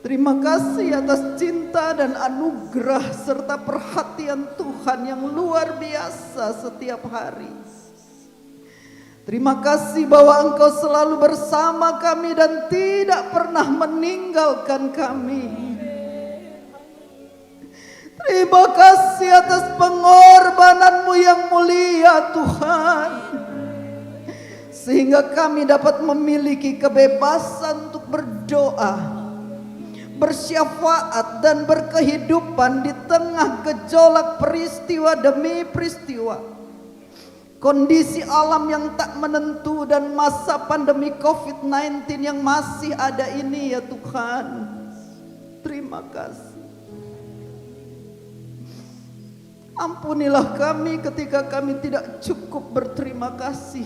Terima kasih atas cinta dan anugerah serta perhatian Tuhan yang luar biasa setiap hari. Terima kasih bahwa Engkau selalu bersama kami dan tidak pernah meninggalkan kami. Terima kasih atas pengorbanan-Mu yang mulia Tuhan. Sehingga kami dapat memiliki kebebasan untuk berdoa, bersyafaat dan berkehidupan di tengah gejolak peristiwa demi peristiwa. Kondisi alam yang tak menentu dan masa pandemi COVID-19 yang masih ada ini ya Tuhan. Terima kasih. Ampunilah kami ketika kami tidak cukup berterima kasih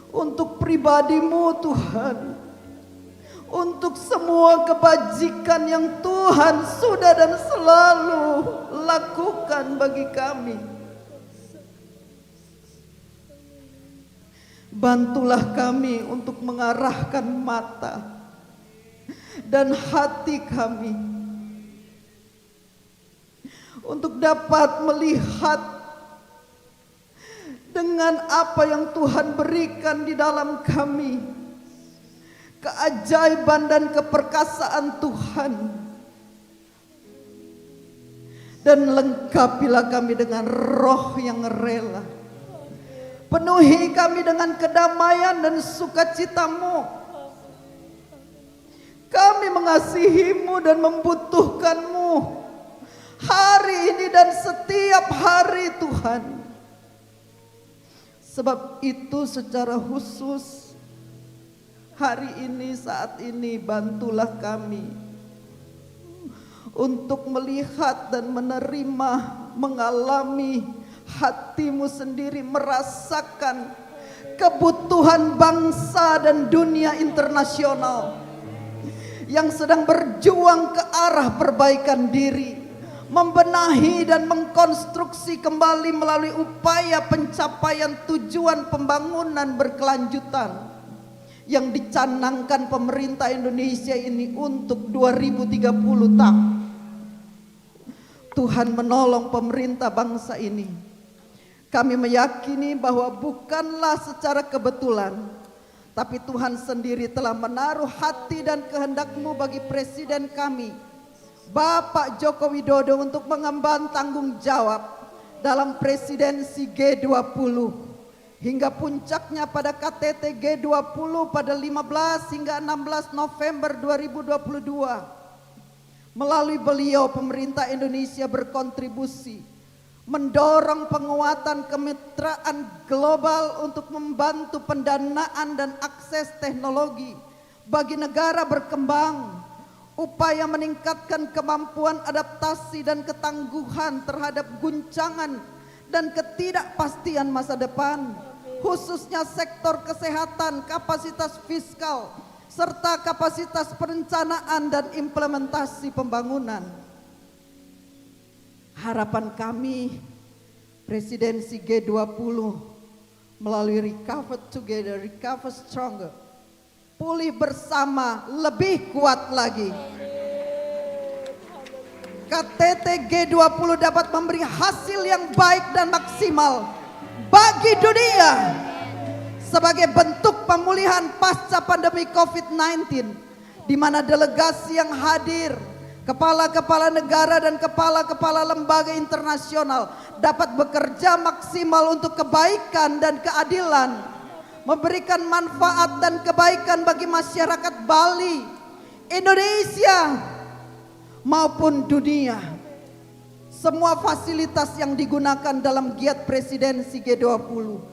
untuk pribadi-Mu Tuhan. Untuk semua kebajikan yang Tuhan sudah dan selalu lakukan bagi kami. Bantulah kami untuk mengarahkan mata dan hati kami untuk dapat melihat dengan apa yang Tuhan berikan di dalam kami, keajaiban dan keperkasaan Tuhan. Dan lengkapilah kami dengan roh yang rela. Penuhi kami dengan kedamaian dan sukacitamu. Kami mengasihimu dan membutuhkanmu hari ini dan setiap hari Tuhan. Sebab itu secara khusus hari ini, saat ini, bantulah kami untuk melihat dan menerima, mengalami hatimu sendiri, merasakan kebutuhan bangsa dan dunia internasional yang sedang berjuang ke arah perbaikan diri, membenahi dan mengkonstruksi kembali melalui upaya pencapaian tujuan pembangunan berkelanjutan yang dicanangkan pemerintah Indonesia ini untuk 2030 tahun. Tuhan menolong pemerintah bangsa ini. Kami meyakini bahwa bukanlah secara kebetulan, tapi Tuhan sendiri telah menaruh hati dan kehendak-Mu bagi Presiden kami, Bapak Joko Widodo, untuk mengemban tanggung jawab dalam presidensi G20 hingga puncaknya pada KTT G20 pada 15 hingga 16 November 2022. Melalui beliau, pemerintah Indonesia berkontribusi mendorong penguatan kemitraan global untuk membantu pendanaan dan akses teknologi bagi negara berkembang, upaya meningkatkan kemampuan adaptasi dan ketangguhan terhadap guncangan dan ketidakpastian masa depan, khususnya sektor kesehatan, kapasitas fiskal, serta kapasitas perencanaan dan implementasi pembangunan. Harapan kami, presidensi G20 melalui Recover Together, Recover Stronger, pulih bersama, lebih kuat lagi. KTT G20 dapat memberi hasil yang baik dan maksimal bagi dunia sebagai bentuk pemulihan pasca pandemi COVID-19, di mana delegasi yang hadir, kepala-kepala negara dan kepala-kepala lembaga internasional dapat bekerja maksimal untuk kebaikan dan keadilan, memberikan manfaat dan kebaikan bagi masyarakat Bali, Indonesia maupun dunia. Semua fasilitas yang digunakan dalam giat presidensi G20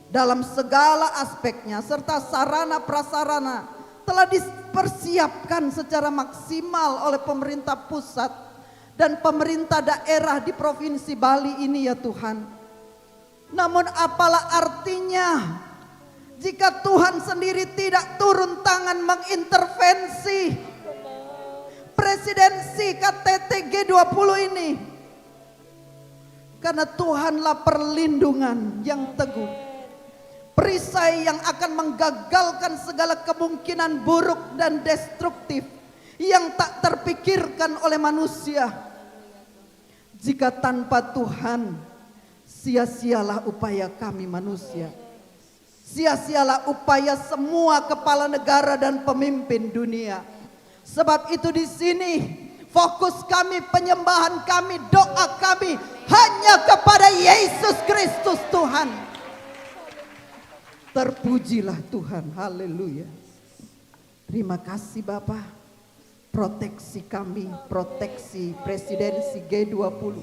dalam segala aspeknya serta sarana prasarana telah dipersiapkan secara maksimal oleh pemerintah pusat dan pemerintah daerah di Provinsi Bali ini, ya Tuhan. Namun apalah artinya jika Tuhan sendiri tidak turun tangan mengintervensi presidensi KTT G20 ini? Karena Tuhanlah perlindungan yang teguh, perisai yang akan menggagalkan segala kemungkinan buruk dan destruktif yang tak terpikirkan oleh manusia. Jika tanpa Tuhan, sia-sialah upaya kami manusia. Sia-sialah upaya semua kepala negara dan pemimpin dunia. Sebab itu di sini fokus kami, penyembahan kami, doa kami hanya kepada Yesus Kristus Tuhan. Terpujilah Tuhan, haleluya. Terima kasih Bapa, proteksi kami, proteksi presidensi G20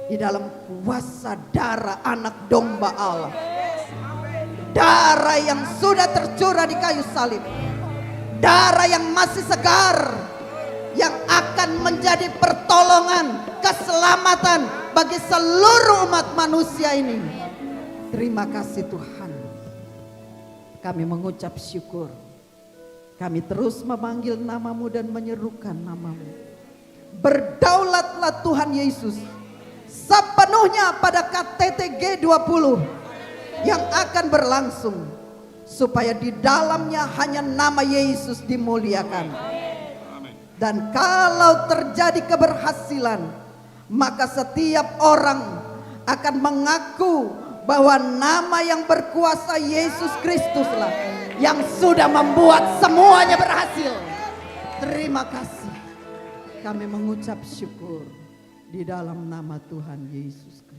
di dalam kuasa darah anak domba Allah. Darah yang sudah tercurah di kayu salib, darah yang masih segar, yang akan menjadi pertolongan, keselamatan bagi seluruh umat manusia ini. Terima kasih Tuhan. Kami mengucap syukur. Kami terus memanggil namamu dan menyerukan namamu. Berdaulatlah Tuhan Yesus sepenuhnya pada KTT G20 yang akan berlangsung, supaya di dalamnya hanya nama Yesus dimuliakan. Dan kalau terjadi keberhasilan, maka setiap orang akan mengaku bahwa nama yang berkuasa Yesus Kristuslah yang sudah membuat semuanya berhasil. Terima kasih. Kami mengucap syukur di dalam nama Tuhan Yesus Kristus.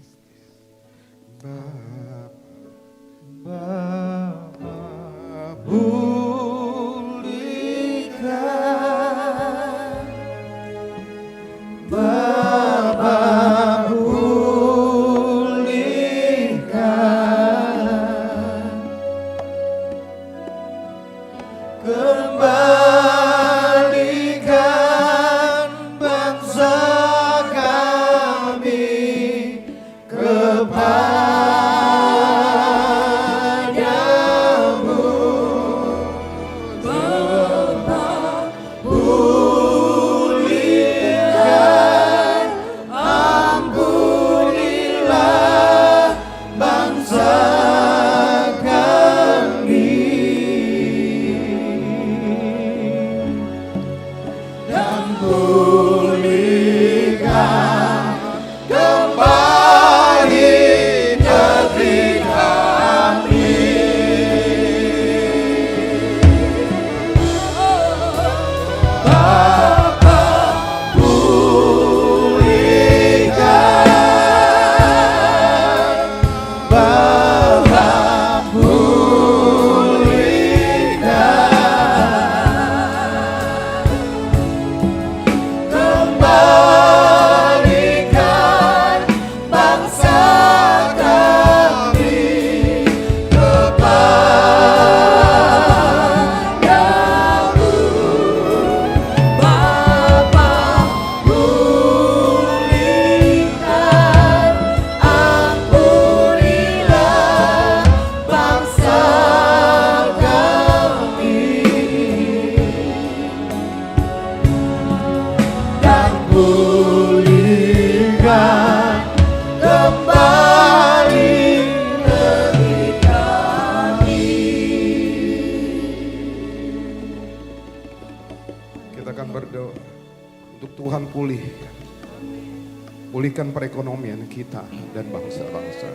Pulihkan perekonomian kita dan bangsa-bangsa.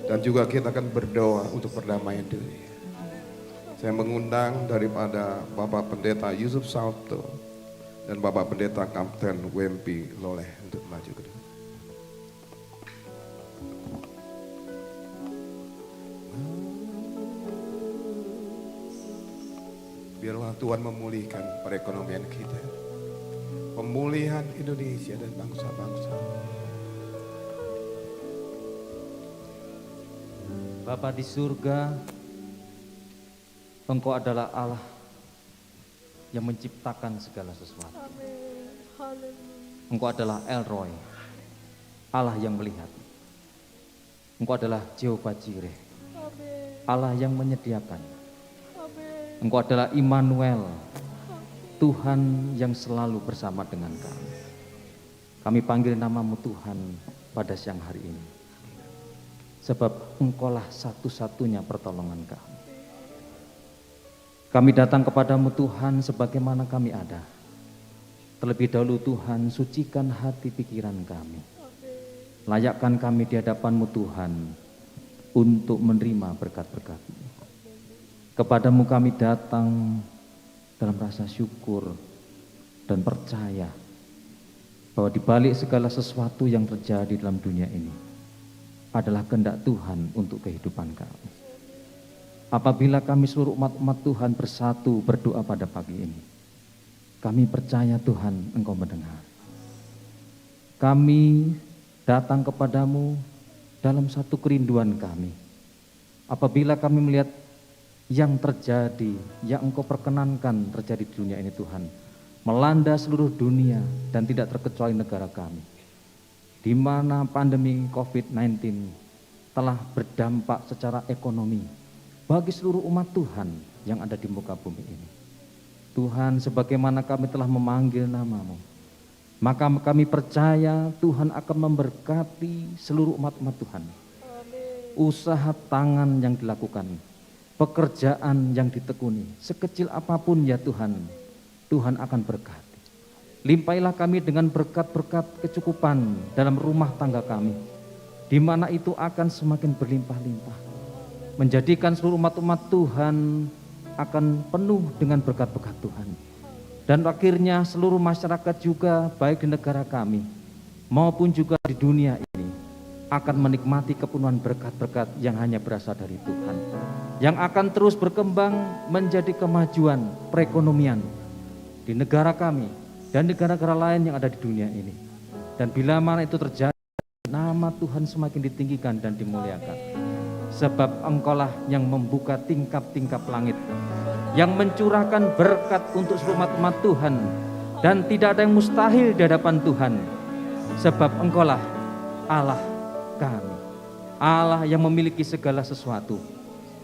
Dan juga kita akan berdoa untuk perdamaian dunia. Saya mengundang daripada Bapak Pendeta Yusuf Salto dan Bapak Pendeta Kapten Wempi Loleh untuk maju ke depan. Biarlah Tuhan memulihkan perekonomian kita. Pemulihan Indonesia dan bangsa-bangsa. Bapa di surga, Engkau adalah Allah yang menciptakan segala sesuatu. Engkau adalah El Roy, Allah yang melihat. Engkau adalah Jehovah Jireh, Allah yang menyediakan. Engkau adalah Immanuel, Tuhan yang selalu bersama dengan kami. Kami panggil namamu Tuhan pada siang hari ini. Sebab Engkaulah satu-satunya pertolongan kami. Kami datang kepadamu Tuhan sebagaimana kami ada. Terlebih dahulu Tuhan, sucikan hati pikiran kami. Layakkan kami di hadapanmu Tuhan untuk menerima berkat-berkat-Mu. Kepadamu kami datang dalam rasa syukur dan percaya bahwa di balik segala sesuatu yang terjadi dalam dunia ini adalah kehendak Tuhan untuk kehidupan kami. Apabila kami seluruh umat-umat Tuhan bersatu berdoa pada pagi ini, kami percaya Tuhan Engkau mendengar. Kami datang kepadamu dalam satu kerinduan kami. Apabila kami melihat yang terjadi, yang Engkau perkenankan terjadi di dunia ini Tuhan, melanda seluruh dunia dan tidak terkecuali negara kami, di mana pandemi COVID-19 telah berdampak secara ekonomi bagi seluruh umat Tuhan yang ada di muka bumi ini. Tuhan, sebagaimana kami telah memanggil namamu, maka kami percaya Tuhan akan memberkati seluruh umat-umat Tuhan. Usaha tangan yang dilakukan, pekerjaan yang ditekuni, sekecil apapun ya Tuhan, Tuhan akan berkati. Limpailah kami dengan berkat-berkat kecukupan dalam rumah tangga kami. di mana itu akan semakin berlimpah-limpah, menjadikan seluruh umat-umat Tuhan akan penuh dengan berkat-berkat Tuhan. Dan akhirnya seluruh masyarakat juga, baik di negara kami maupun juga di dunia ini, akan menikmati kepenuhan berkat-berkat yang hanya berasal dari Tuhan, yang akan terus berkembang menjadi kemajuan perekonomian di negara kami dan negara-negara lain yang ada di dunia ini. Dan bila mana itu terjadi, nama Tuhan semakin ditinggikan dan dimuliakan. Sebab Engkaulah yang membuka tingkap-tingkap langit, yang mencurahkan berkat untuk seluruh umat Tuhan, dan tidak ada yang mustahil di hadapan Tuhan. Sebab Engkaulah Allah kami, Allah yang memiliki segala sesuatu,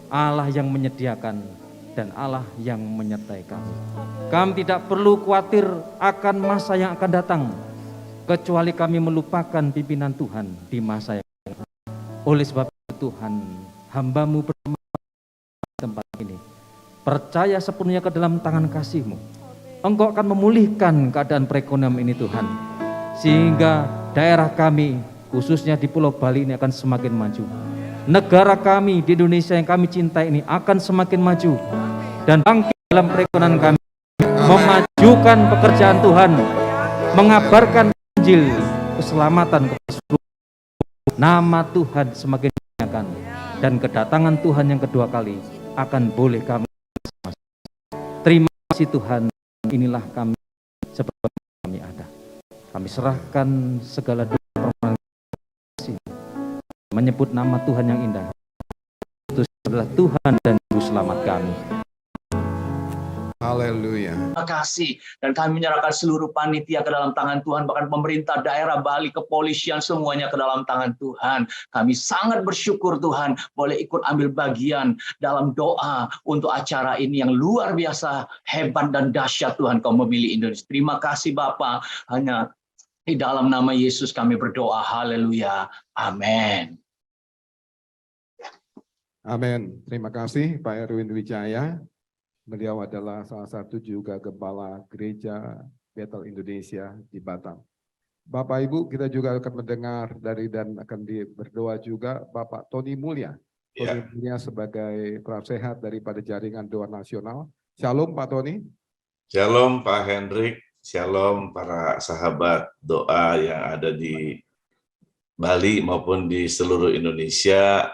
Allah yang menyediakan, dan Allah yang menyertai kami. Kami tidak perlu khawatir akan masa yang akan datang, kecuali kami melupakan pimpinan Tuhan di masa yang akan datang. Oleh sebab itu Tuhan, hamba-Mu bertempat di tempat ini, percaya sepenuhnya ke dalam tangan kasih-Mu. Engkau akan memulihkan keadaan perekonomian ini Tuhan, sehingga daerah kami, khususnya di Pulau Bali ini akan semakin maju. Negara kami di Indonesia yang kami cintai ini akan semakin maju, dan bangkit dalam perekonomian kami, memajukan pekerjaan Tuhan, mengabarkan Injil keselamatan kepada seluruh. Nama Tuhan semakin dimuliakan, dan kedatangan Tuhan yang kedua kali akan boleh kami. Terima kasih Tuhan, inilah kami seperti kami ada. Kami serahkan segala doa permohonan kasih, menyebut nama Tuhan yang indah. Itu adalah Tuhan dan Juru Selamat kami. Haleluya. Terima kasih, dan kami menyerahkan seluruh panitia ke dalam tangan Tuhan, bahkan pemerintah daerah Bali, kepolisian, semuanya ke dalam tangan Tuhan. Kami sangat bersyukur Tuhan boleh ikut ambil bagian dalam doa untuk acara ini yang luar biasa hebat dan dahsyat. Tuhan, Kau memilih Indonesia. Terima kasih Bapa, hanya di dalam nama Yesus kami berdoa. Haleluya. Amin. Amin. Terima kasih Pak Erwin Wijaya. Beliau adalah salah satu juga Gembala Gereja Bethel Indonesia di Batam. Bapak Ibu, kita juga akan mendengar dari dan akan berdoa juga Bapak Tony Mulya. Tony Mulya sebagai penasehat daripada Jaringan Doa Nasional. Shalom Pak Tony. Shalom Pak Hendrik. Shalom para sahabat doa yang ada di Bali maupun di seluruh Indonesia.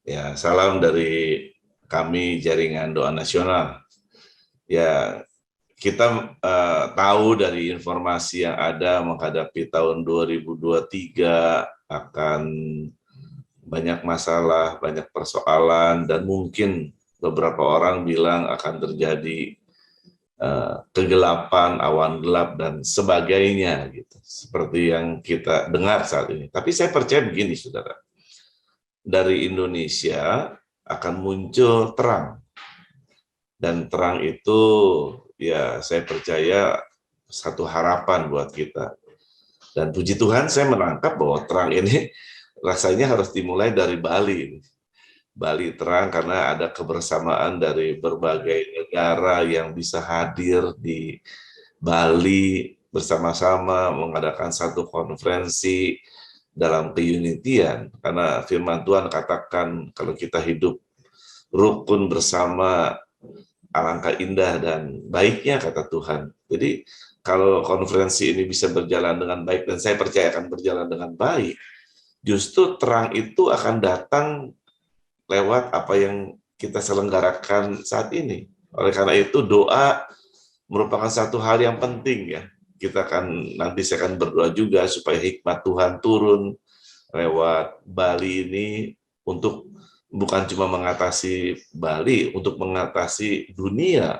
Ya, salam dari kami Jaringan Doa Nasional. Ya, kita tahu dari informasi yang ada menghadapi tahun 2023 akan banyak masalah, banyak persoalan, dan mungkin beberapa orang bilang akan terjadi kegelapan, awan gelap, dan sebagainya, gitu. Seperti yang kita dengar saat ini. Tapi saya percaya begini, saudara. Dari Indonesia akan muncul terang, dan terang itu ya saya percaya satu harapan buat kita. Dan puji Tuhan saya menangkap bahwa terang ini rasanya harus dimulai dari Bali. Bali terang karena ada kebersamaan dari berbagai negara yang bisa hadir di Bali bersama-sama mengadakan satu konferensi dalam keunitian, karena firman Tuhan katakan kalau kita hidup rukun bersama alangkah indah dan baiknya, kata Tuhan. Jadi kalau konferensi ini bisa berjalan dengan baik, dan saya percaya akan berjalan dengan baik, justru terang itu akan datang lewat apa yang kita selenggarakan saat ini. Oleh karena itu doa merupakan satu hal yang penting ya. Kita akan nanti saya akan berdoa juga supaya hikmat Tuhan turun lewat Bali ini untuk bukan cuma mengatasi Bali, untuk mengatasi dunia.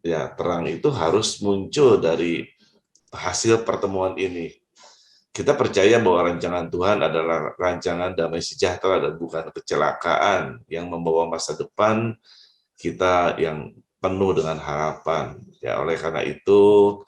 Ya, terang itu harus muncul dari hasil pertemuan ini. Kita percaya bahwa rancangan Tuhan adalah rancangan damai sejahtera dan bukan kecelakaan yang membawa masa depan kita yang penuh dengan harapan. Ya, oleh karena itu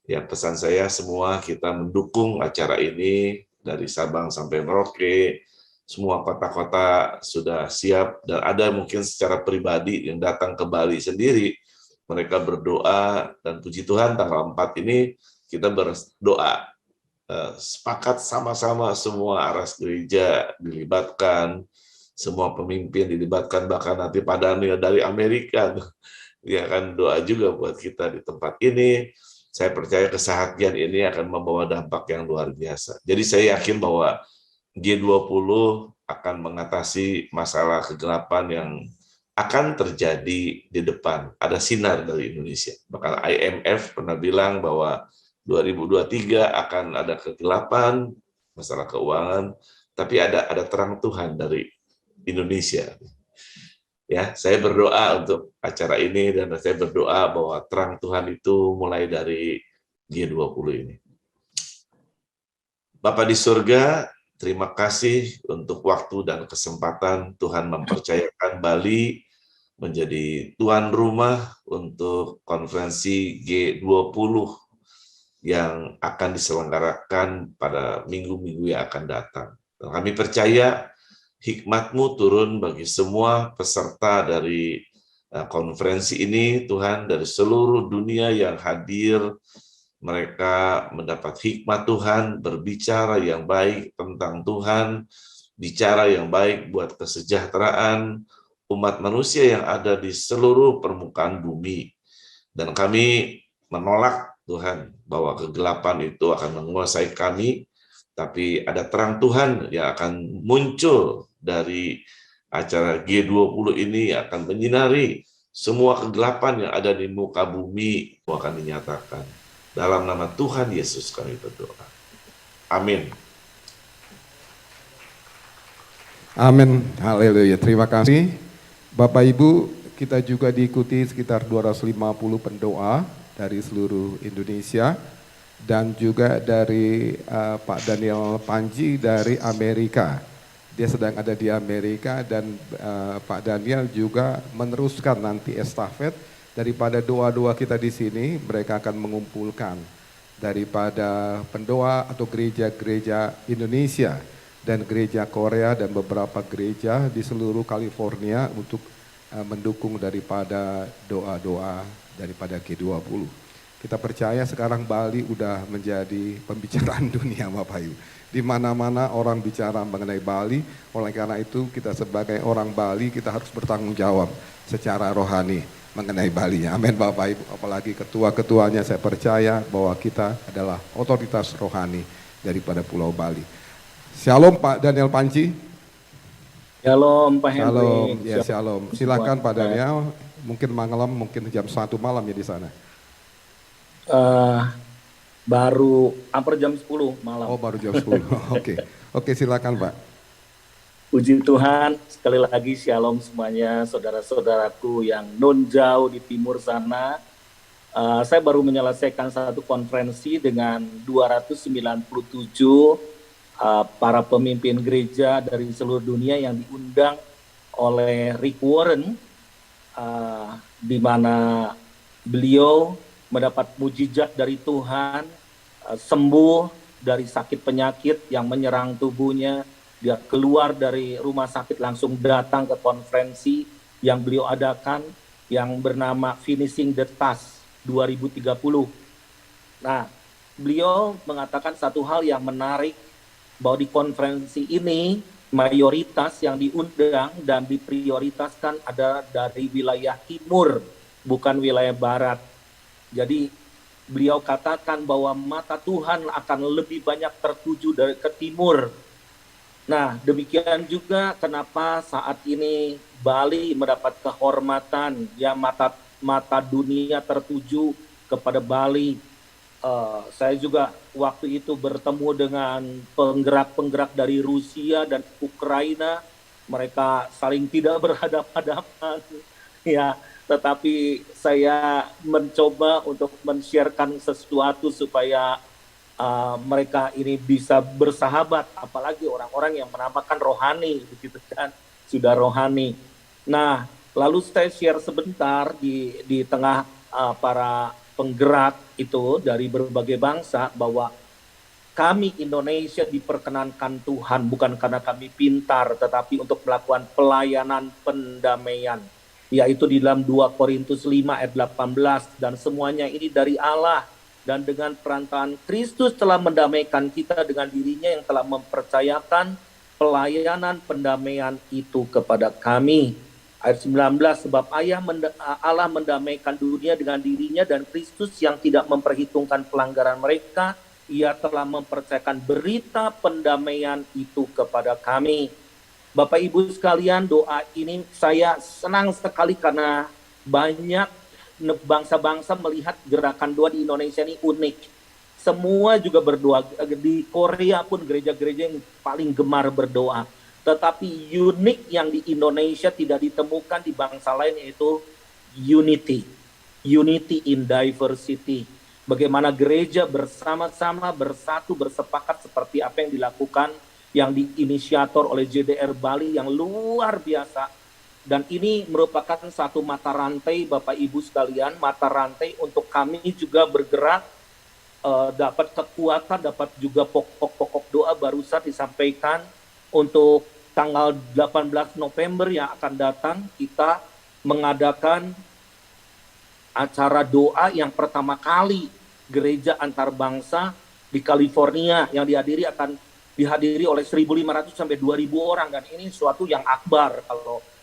ya, pesan saya semua kita mendukung acara ini dari Sabang sampai Merauke. Semua kota-kota sudah siap, dan ada mungkin secara pribadi yang datang ke Bali sendiri. Mereka berdoa, dan puji Tuhan tanggal 4 ini kita berdoa sepakat sama-sama semua aras gereja dilibatkan, semua pemimpin dilibatkan, bahkan nanti Pak Daniel dari Amerika dia akan doa juga buat kita di tempat ini. Saya percaya keseharian ini akan membawa dampak yang luar biasa. Jadi saya yakin bahwa G20 akan mengatasi masalah kegelapan yang akan terjadi di depan. Ada sinar dari Indonesia. Bahkan IMF pernah bilang bahwa 2023 akan ada kegelapan, masalah keuangan, tapi ada terang Tuhan dari Indonesia. Ya, saya berdoa untuk acara ini dan saya berdoa bahwa terang Tuhan itu mulai dari G20 ini. Bapak di surga, terima kasih untuk waktu dan kesempatan Tuhan mempercayakan Bali menjadi tuan rumah untuk konferensi G20 yang akan diselenggarakan pada minggu-minggu yang akan datang. Dan kami percaya hikmat-Mu turun bagi semua peserta dari konferensi ini, Tuhan, dari seluruh dunia yang hadir. Mereka mendapat hikmat Tuhan, berbicara yang baik tentang Tuhan, bicara yang baik buat kesejahteraan umat manusia yang ada di seluruh permukaan bumi. Dan kami menolak, Tuhan, bahwa kegelapan itu akan menguasai kami, tapi ada terang Tuhan yang akan muncul dari acara G20 ini, akan menyinari semua kegelapan yang ada di muka bumi, akan dinyatakan. Dalam nama Tuhan Yesus kami berdoa. Amin. Amin. Haleluya. Terima kasih. Bapak Ibu, kita juga diikuti sekitar 250 pendoa dari seluruh Indonesia dan juga dari Pak Daniel Panji dari Amerika. Dia sedang ada di Amerika dan Pak Daniel juga meneruskan nanti estafet daripada doa-doa kita di sini. Mereka akan mengumpulkan daripada pendoa atau gereja-gereja Indonesia dan gereja Korea dan beberapa gereja di seluruh California untuk mendukung daripada doa-doa daripada G20. Kita percaya sekarang Bali udah menjadi pembicaraan dunia, Bapak Ibu. Di mana-mana orang bicara mengenai Bali, oleh karena itu kita sebagai orang Bali kita harus bertanggung jawab secara rohani mengenai Bali. Amin Bapak Ibu, apalagi ketua-ketuanya saya percaya bahwa kita adalah otoritas rohani daripada Pulau Bali. Shalom Pak Daniel Panji. Shalom Pak Henry. Shalom, ya shalom. Silakan Pak Daniel, mungkin malam, mungkin jam 1 malam ya di sana. Baru hampir jam 10 malam. Oh baru jam 10, Oke, silakan Pak. Puji Tuhan, sekali lagi shalom semuanya saudara-saudaraku yang non jauh di timur sana. Saya baru menyelesaikan satu konferensi dengan 297 para pemimpin gereja dari seluruh dunia yang diundang oleh Rick Warren, di mana beliau mendapat mujizat dari Tuhan, sembuh dari sakit penyakit yang menyerang tubuhnya. Dia keluar dari rumah sakit langsung datang ke konferensi yang beliau adakan yang bernama Finishing the Task 2030. Nah, beliau mengatakan satu hal yang menarik, bahwa di konferensi ini mayoritas yang diundang dan diprioritaskan ada dari wilayah timur, bukan wilayah barat. Jadi beliau katakan bahwa mata Tuhan akan lebih banyak tertuju dari ke timur. Nah, demikian juga kenapa saat ini Bali mendapat kehormatan, ya mata dunia tertuju kepada Bali. Saya juga waktu itu bertemu dengan penggerak-penggerak dari Rusia dan Ukraina. Mereka saling tidak berhadapan-hadapan, ya. Tetapi saya mencoba untuk men-sharekan sesuatu supaya mereka ini bisa bersahabat, apalagi orang-orang yang menamakan rohani, begitu kan, sudah rohani. Nah, lalu saya share sebentar di tengah para penggerak itu dari berbagai bangsa bahwa kami Indonesia diperkenankan Tuhan bukan karena kami pintar, tetapi untuk melakukan pelayanan pendamaian, yaitu di dalam 2 Korintus 5 ayat 18, dan semuanya ini dari Allah dan dengan perantaraan Kristus telah mendamaikan kita dengan dirinya yang telah mempercayakan pelayanan pendamaian itu kepada kami. Ayat 19, sebab Allah mendamaikan dunia dengan dirinya dan Kristus yang tidak memperhitungkan pelanggaran mereka, ia telah mempercayakan berita pendamaian itu kepada kami. Bapak Ibu sekalian, doa ini saya senang sekali karena banyak bangsa-bangsa melihat gerakan doa di Indonesia ini unik. Semua juga berdoa. Di Korea pun gereja-gereja yang paling gemar berdoa. Tetapi unik yang di Indonesia tidak ditemukan di bangsa lain, yaitu unity. Unity in diversity. Bagaimana gereja bersama-sama, bersatu, bersepakat seperti apa yang dilakukan, yang diinisiator oleh JDR Bali yang luar biasa. Dan ini merupakan satu mata rantai, Bapak Ibu sekalian, mata rantai untuk kami juga bergerak, dapat kekuatan, dapat juga pokok-pokok doa barusan disampaikan untuk tanggal 18 November yang akan datang. Kita mengadakan acara doa yang pertama kali gereja antar bangsa di California, yang dihadiri oleh 1.500 sampai 2.000 orang, dan ini suatu yang akbar.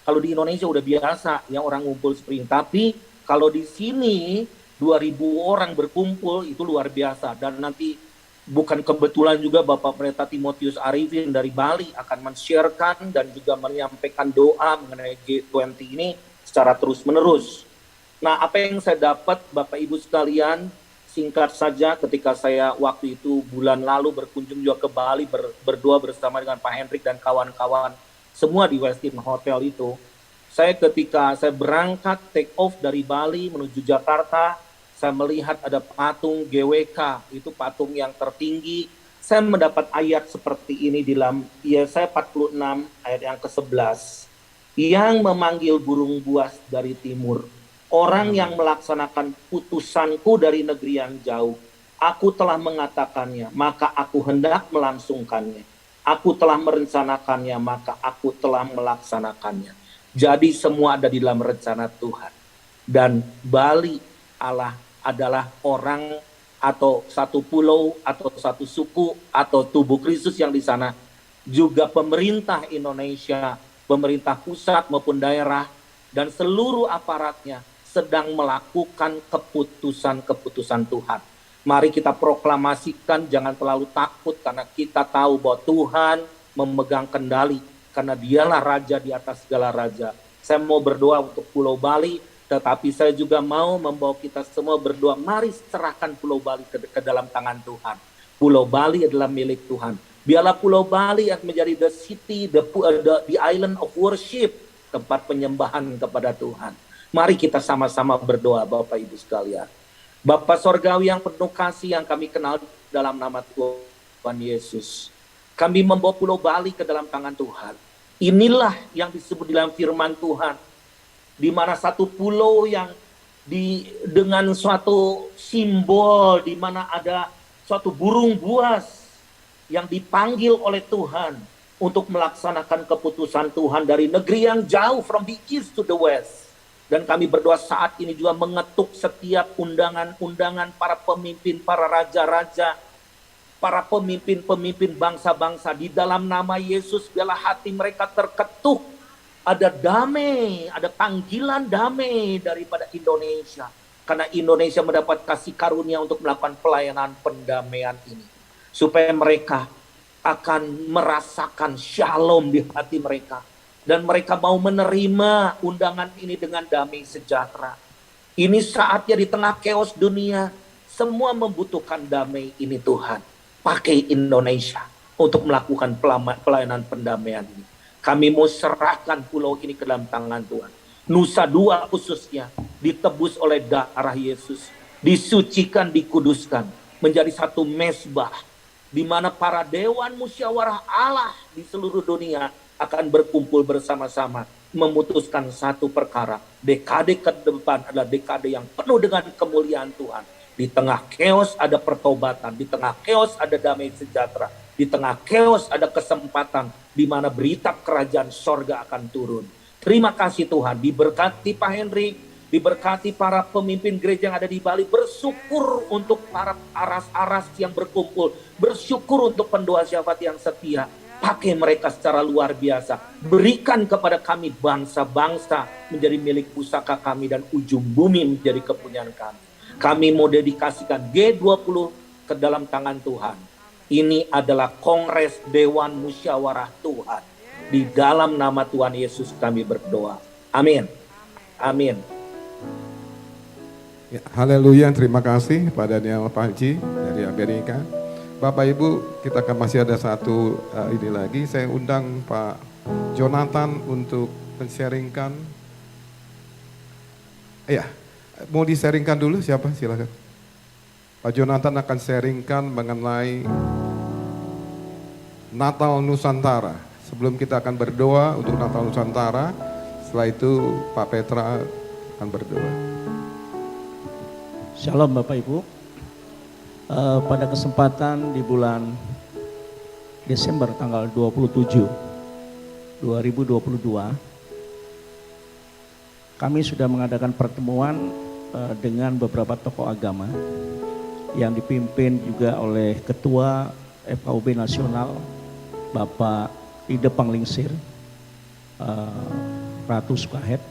Kalau di Indonesia udah biasa yang orang ngumpul seperti ini, tapi kalau di sini 2.000 orang berkumpul itu luar biasa. Dan nanti bukan kebetulan juga Bapak Pendeta Timotius Arifin dari Bali akan men-sharekan dan juga menyampaikan doa mengenai G20 ini secara terus-menerus. Nah, apa yang saya dapat Bapak Ibu sekalian, singkat saja, ketika saya waktu itu bulan lalu berkunjung juga ke Bali, berdoa bersama dengan Pak Hendrik dan kawan-kawan semua di Westin Hotel itu. Ketika saya berangkat take off dari Bali menuju Jakarta, saya melihat ada patung GWK, itu patung yang tertinggi. Saya mendapat ayat seperti ini di dalam Yesaya 46 ayat yang ke-11. Yang memanggil burung buas dari timur, orang yang melaksanakan putusanku dari negeri yang jauh. Aku telah mengatakannya, maka aku hendak melangsungkannya. Aku telah merencanakannya, maka aku telah melaksanakannya. Jadi semua ada di dalam rencana Tuhan. Dan Bali adalah orang atau satu pulau atau satu suku atau tubuh Kristus yang di sana. Juga pemerintah Indonesia, pemerintah pusat maupun daerah, dan seluruh aparatnya sedang melakukan keputusan-keputusan Tuhan. Mari kita proklamasikan, jangan terlalu takut, karena kita tahu bahwa Tuhan memegang kendali, karena dialah raja di atas segala raja. Saya mau berdoa untuk Pulau Bali, tetapi saya juga mau membawa kita semua berdoa. Mari serahkan Pulau Bali ke dalam tangan Tuhan. Pulau Bali adalah milik Tuhan. Biarlah Pulau Bali yang menjadi the city, the island of worship, tempat penyembahan kepada Tuhan. Mari kita sama-sama berdoa, Bapak Ibu sekalian. Bapa Sorgawi yang penuh kasih yang kami kenal dalam nama Tuhan Yesus, kami membawa Pulau Bali ke dalam tangan Tuhan. Inilah yang disebut dalam firman Tuhan, di mana satu pulau yang dengan suatu simbol, di mana ada suatu burung buas yang dipanggil oleh Tuhan untuk melaksanakan keputusan Tuhan dari negeri yang jauh, from the east to the west. Dan kami berdoa saat ini juga mengetuk setiap undangan-undangan para pemimpin, para raja-raja, para pemimpin-pemimpin bangsa-bangsa. Di dalam nama Yesus, biarlah hati mereka terketuk. Ada damai, ada panggilan damai daripada Indonesia. Karena Indonesia mendapat kasih karunia untuk melakukan pelayanan pendamaian ini. Supaya mereka akan merasakan shalom di hati mereka. Dan mereka mau menerima undangan ini dengan damai sejahtera. Ini saatnya di tengah chaos dunia, semua membutuhkan damai ini Tuhan. Pakai Indonesia untuk melakukan pelayanan pendamaian ini. Kami mau serahkan pulau ini ke dalam tangan Tuhan. Nusa Dua khususnya ditebus oleh darah Yesus. Disucikan, dikuduskan. Menjadi satu mezbah. Di mana para dewan musyawarah Allah di seluruh dunia akan berkumpul bersama-sama memutuskan satu perkara. Dekade ke depan adalah dekade yang penuh dengan kemuliaan Tuhan. Di tengah chaos ada pertobatan, di tengah chaos ada damai sejahtera, di tengah chaos ada kesempatan di mana berita kerajaan sorga akan turun. Terima kasih Tuhan, diberkati Pak Hendrik, Diberkati para pemimpin gereja yang ada di Bali. Bersyukur untuk para aras-aras yang berkumpul. Bersyukur untuk pendoa syafaat yang setia. Pakai mereka secara luar biasa. Berikan kepada kami bangsa-bangsa menjadi milik pusaka kami dan ujung bumi menjadi kepunyaan kami. Kami mau dedikasikan G20 ke dalam tangan Tuhan. Ini adalah Kongres Dewan Musyawarah Tuhan. Di dalam nama Tuhan Yesus kami berdoa. Amin. Amin. Ya, haleluya, terima kasih Pak Daniel Panji dari Amerika. Bapak Ibu, kita akan masih ada satu ini lagi. Saya undang Pak Jonathan untuk men-sharingkan. Ya, mau di-sharingkan dulu siapa? Silakan. Pak Jonathan akan sharingkan mengenai Natal Nusantara. Sebelum kita akan berdoa untuk Natal Nusantara, setelah itu Pak Petra akan berdoa. Shalom Bapak Ibu. Pada kesempatan di bulan Desember tanggal 27 2022 kami sudah mengadakan pertemuan dengan beberapa tokoh agama yang dipimpin juga oleh Ketua FKUB Nasional Bapak Ide Panglingsir, Ratu Sukahed.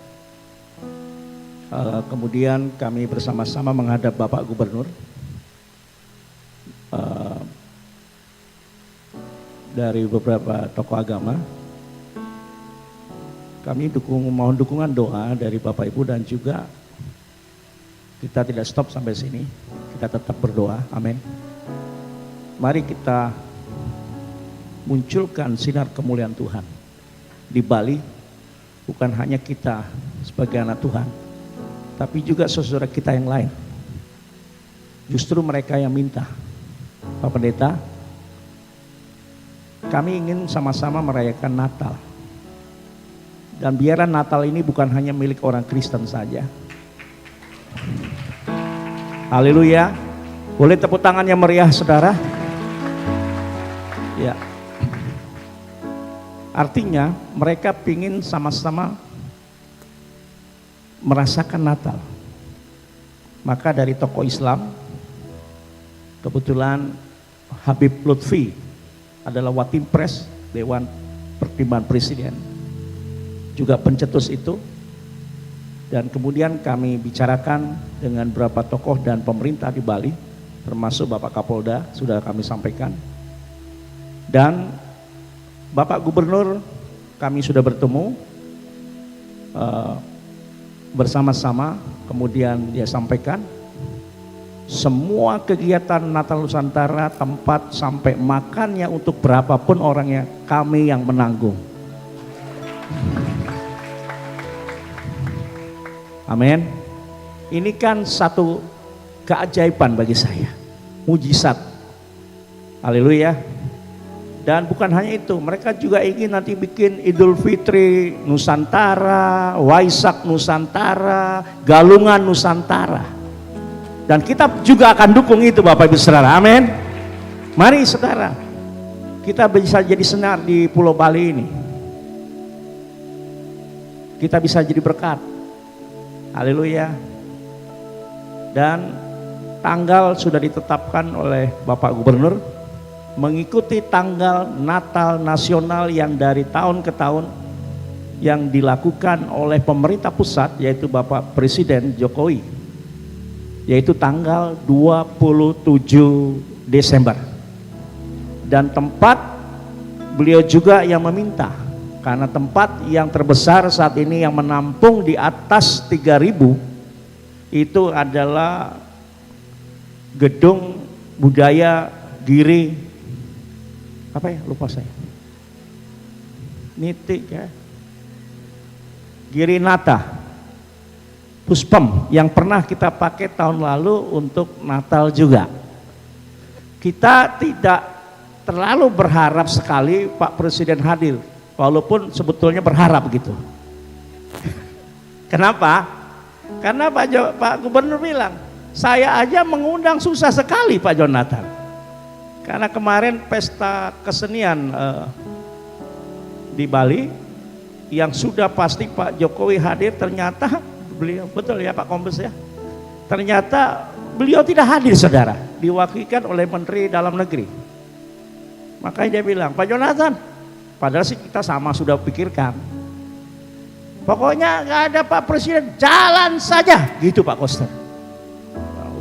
Kemudian kami bersama-sama menghadap Bapak Gubernur dari beberapa tokoh agama. Kami mohon dukungan doa dari Bapak Ibu dan juga kita tidak stop sampai sini. Kita tetap berdoa, amin. Mari kita munculkan sinar kemuliaan Tuhan di Bali. Bukan hanya kita sebagai anak Tuhan, tapi juga saudara kita yang lain. Justru mereka yang minta, Pak Pendeta, kami ingin sama-sama merayakan Natal. Dan biarlah Natal ini bukan hanya milik orang Kristen saja. Haleluya. Boleh tepuk tangan yang meriah saudara? Ya. Artinya mereka ingin sama-sama merasakan Natal. Maka dari tokoh Islam, kebetulan Habib Lutfi adalah Watimpres Dewan Pertimbangan Presiden, juga pencetus itu. Dan kemudian kami bicarakan dengan beberapa tokoh dan pemerintah di Bali, termasuk Bapak Kapolda sudah kami sampaikan. Dan Bapak Gubernur kami sudah bertemu bersama-sama, kemudian dia sampaikan semua kegiatan Natal Nusantara, tempat sampai makannya untuk berapapun orangnya, kami yang menanggung. Amin. Ini kan satu keajaiban bagi saya, mujizat. Haleluya. Dan bukan hanya itu, mereka juga ingin nanti bikin Idul Fitri Nusantara, Waisak Nusantara, Galungan Nusantara. Dan kita juga akan dukung itu Bapak Ibu Saudara, amin. Mari saudara, kita bisa jadi sinar di Pulau Bali ini. Kita bisa jadi berkat. Haleluya. Dan tanggal sudah ditetapkan oleh Bapak Gubernur, mengikuti tanggal Natal nasional yang dari tahun ke tahun yang dilakukan oleh pemerintah pusat, yaitu Bapak Presiden Jokowi, yaitu tanggal 27 Desember. Dan tempat beliau juga yang meminta, karena tempat yang terbesar saat ini yang menampung di atas 3.000 itu adalah Gedung Budaya Giri, apa ya, lupa saya, Nitik ya, Girinata Puspem, yang pernah kita pakai tahun lalu untuk Natal juga. Kita tidak terlalu berharap sekali Pak Presiden hadir, walaupun sebetulnya berharap gitu. Kenapa? Karena Pak Gubernur bilang, saya aja mengundang susah sekali Pak Jonathan. Karena kemarin pesta kesenian di Bali yang sudah pasti Pak Jokowi hadir, ternyata beliau, betul ya Pak Kombes ya. Ternyata beliau tidak hadir saudara, diwakilkan oleh Menteri Dalam Negeri. Makanya dia bilang, Pak Jonathan, padahal sih kita sama sudah pikirkan. Pokoknya nggak ada Pak Presiden, jalan saja, gitu Pak Koster.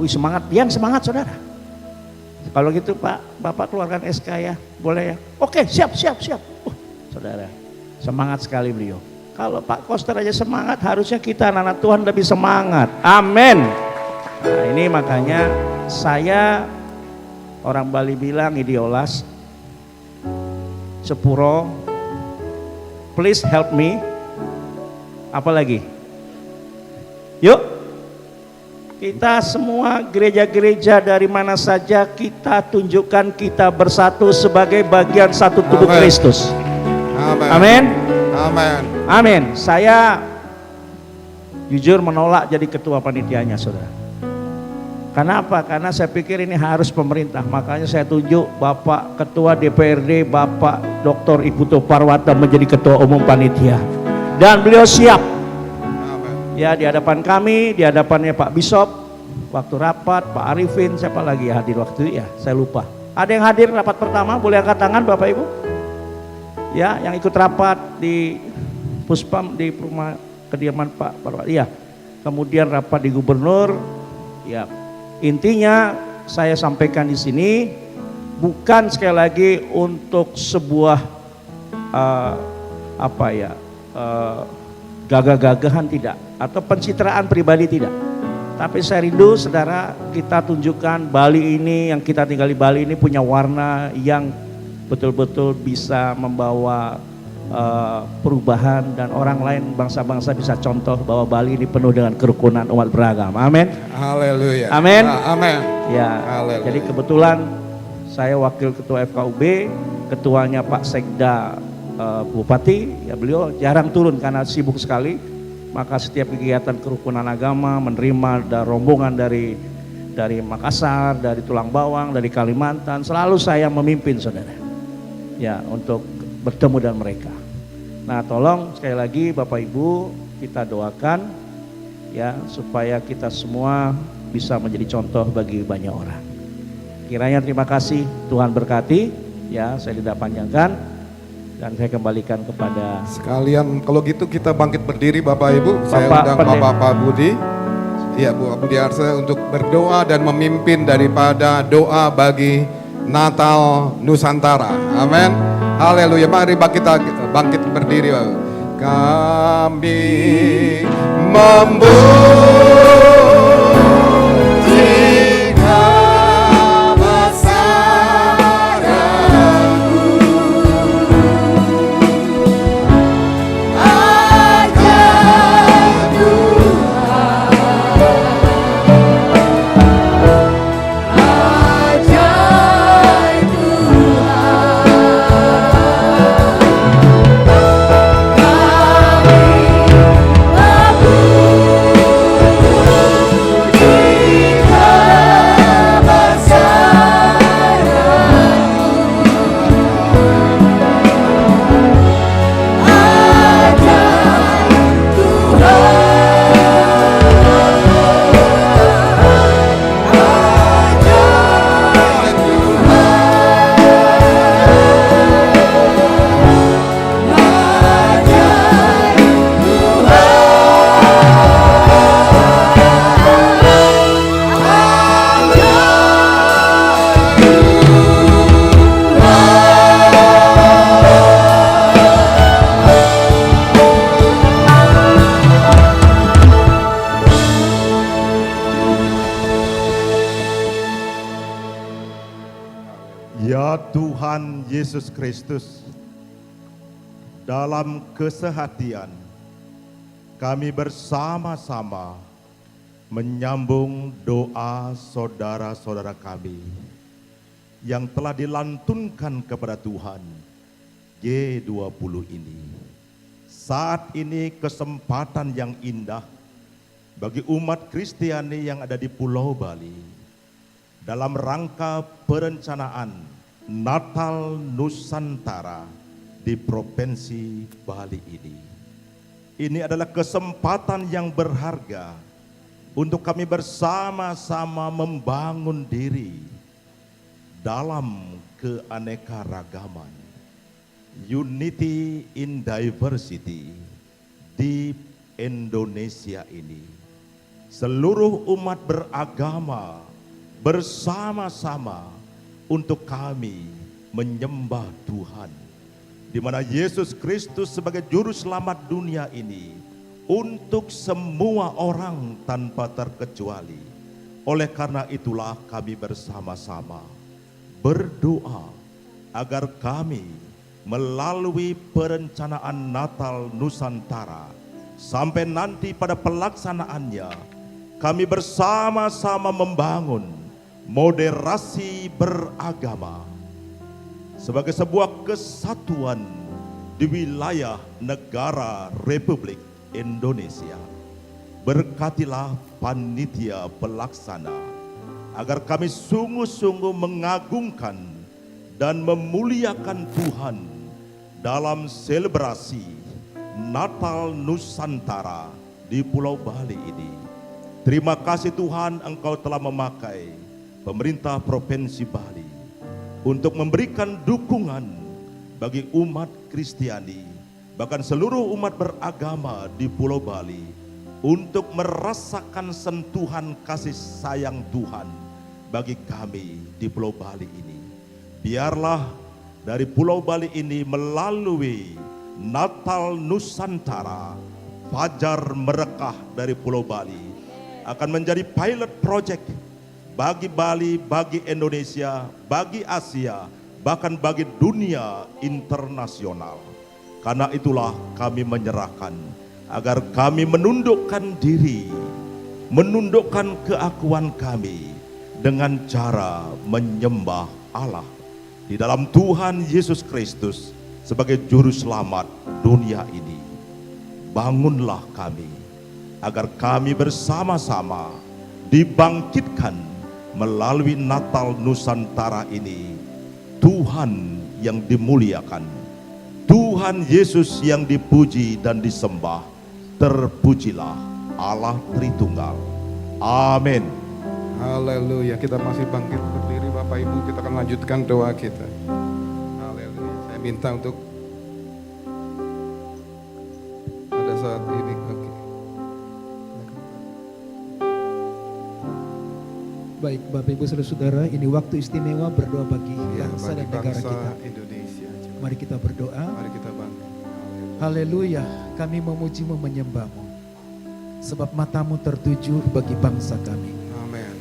Wih semangat, yang semangat saudara. Kalau gitu Pak, Bapak keluarkan SK ya, boleh ya? Oke, siap. Saudara, semangat sekali beliau. Kalau Pak Koster aja semangat, harusnya kita anak-anak Tuhan lebih semangat. Amin. Nah ini makanya saya, orang Bali bilang idiolas, sepuro, please help me. Apa lagi? Yuk, kita semua gereja-gereja dari mana saja kita tunjukkan kita bersatu sebagai bagian satu tubuh Kristus. Amin. Amin. Saya jujur menolak jadi ketua panitianya, saudara. Kenapa? Karena saya pikir ini harus pemerintah. Makanya saya tunjuk Bapak Ketua DPRD, Bapak Dr. Iputo Parwata menjadi ketua umum panitia. Dan beliau siap. Ya di hadapan kami, di hadapannya Pak Bishop, waktu rapat, Pak Arifin, siapa lagi hadir waktu itu ya? Saya lupa. Ada yang hadir rapat pertama, boleh angkat tangan Bapak Ibu? Ya, yang ikut rapat di Puspam di rumah kediaman Pak Parwata. Iya. Kemudian rapat di Gubernur. Ya. Intinya saya sampaikan di sini bukan sekali lagi untuk sebuah gagah-gagahan tidak atau pencitraan pribadi tidak. Tapi saya rindu saudara kita tunjukkan Bali ini yang kita tinggal di Bali ini punya warna yang betul-betul bisa membawa perubahan dan orang lain bangsa-bangsa bisa contoh bahwa Bali ini penuh dengan kerukunan umat beragama. Amin. Haleluya. Amin. Amin. Ya. Haleluya. Jadi kebetulan saya wakil ketua FKUB, ketuanya Pak Sekda Bupati, ya beliau jarang turun karena sibuk sekali. Maka setiap kegiatan kerukunan agama menerima rombongan dari Makassar, dari Tulang Bawang, dari Kalimantan, selalu saya memimpin saudara. Ya, untuk bertemu dengan mereka. Nah, tolong sekali lagi Bapak Ibu kita doakan ya supaya kita semua bisa menjadi contoh bagi banyak orang. Kiranya terima kasih, Tuhan berkati. Ya, saya tidak panjangkan dan saya kembalikan kepada sekalian. Kalau gitu kita bangkit berdiri Bapak Ibu. Saya undang Bapak Budi. Iya Bu Budi Arse untuk berdoa dan memimpin daripada doa bagi Natal Nusantara. Amin. Haleluya. Mari kita bangkit berdiri. Kami memuji nama Sang-Rabu, ajaib Tuhan, ajaib Ya Tuhan Yesus Kristus, dalam kesehatian kami bersama-sama menyambung doa saudara-saudara kami yang telah dilantunkan kepada Tuhan G20 ini. Saat ini kesempatan yang indah bagi umat Kristiani yang ada di Pulau Bali dalam rangka perencanaan Natal Nusantara di Provinsi Bali ini. ini adalah kesempatan yang berharga untuk kami bersama-sama membangun diri dalam keanekaragaman. Unity in diversity di Indonesia ini. Seluruh umat beragama bersama-sama untuk kami menyembah Tuhan, di mana Yesus Kristus sebagai juru selamat dunia ini untuk semua orang tanpa terkecuali. Oleh karena itulah kami bersama-sama berdoa agar kami melalui perencanaan Natal Nusantara sampai nanti pada pelaksanaannya kami bersama-sama membangun moderasi beragama sebagai sebuah kesatuan di wilayah negara Republik Indonesia. Berkatilah panitia pelaksana agar kami sungguh-sungguh mengagungkan dan memuliakan Tuhan dalam selebrasi Natal Nusantara di Pulau Bali ini. Terima kasih Tuhan, Engkau telah memakai pemerintah Provinsi Bali untuk memberikan dukungan bagi umat Kristiani, bahkan seluruh umat beragama di Pulau Bali untuk merasakan sentuhan kasih sayang Tuhan bagi kami di Pulau Bali ini. Biarlah dari Pulau Bali ini melalui Natal Nusantara, Fajar Merekah dari Pulau Bali akan menjadi pilot project bagi Bali, bagi Indonesia, bagi Asia, bahkan bagi dunia internasional. Karena itulah kami menyerahkan agar kami menundukkan diri, menundukkan keakuan kami dengan cara menyembah Allah di dalam Tuhan Yesus Kristus sebagai juru selamat dunia ini. Bangunlah kami agar kami bersama-sama dibangkitkan melalui Natal Nusantara ini. Tuhan yang dimuliakan, Tuhan Yesus yang dipuji dan disembah. Terpujilah Allah Tritunggal. Amin. Haleluya. Kita masih bangkit berdiri Bapak Ibu, kita akan lanjutkan doa kita. Haleluya. Saya minta untuk pada saat ini. Oke. Baik Bapak Ibu Saudara-saudara, ini waktu istimewa berdoa bagi bangsa dan negara kita. Indonesia. Mari kita berdoa. Mari kita bangkit. Haleluya, kami memuji-Mu, menyembah-Mu, sebab matamu tertuju bagi bangsa kami. Amin.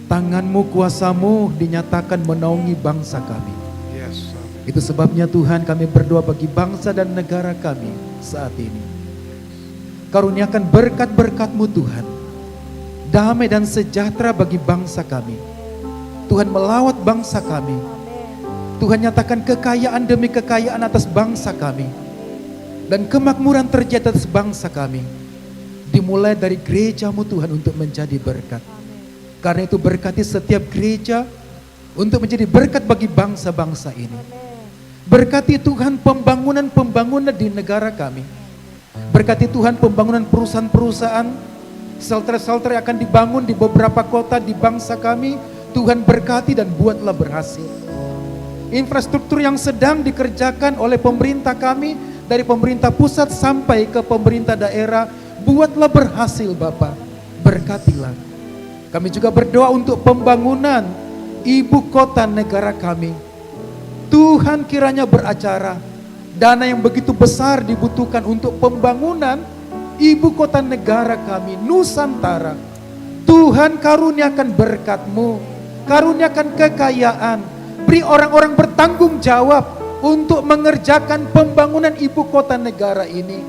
Tangan-Mu, kuasa-Mu dinyatakan menaungi bangsa kami. Yes. Itu sebabnya Tuhan, kami berdoa bagi bangsa dan negara kami saat ini. Karuniakan berkat-berkat-Mu Tuhan, damai dan sejahtera bagi bangsa kami. Tuhan melawat bangsa kami. Tuhan nyatakan kekayaan demi kekayaan atas bangsa kami. Dan kemakmuran terjadi atas bangsa kami. Dimulai dari gereja-Mu Tuhan untuk menjadi berkat. Karena itu berkati setiap gereja untuk menjadi berkat bagi bangsa-bangsa ini. Berkati Tuhan pembangunan-pembangunan di negara kami. Berkati Tuhan pembangunan perusahaan-perusahaan, shelter-shelter yang akan dibangun di beberapa kota di bangsa kami. Tuhan berkati dan buatlah berhasil. Infrastruktur yang sedang dikerjakan oleh pemerintah kami, dari pemerintah pusat sampai ke pemerintah daerah, buatlah berhasil Bapa, berkatilah. Kami juga berdoa untuk pembangunan ibu kota negara kami. Tuhan kiranya beracara, dana yang begitu besar dibutuhkan untuk pembangunan ibu kota negara kami, Nusantara. Tuhan karuniakan berkat-Mu, karuniakan kekayaan, beri orang-orang bertanggung jawab untuk mengerjakan pembangunan ibu kota negara ini.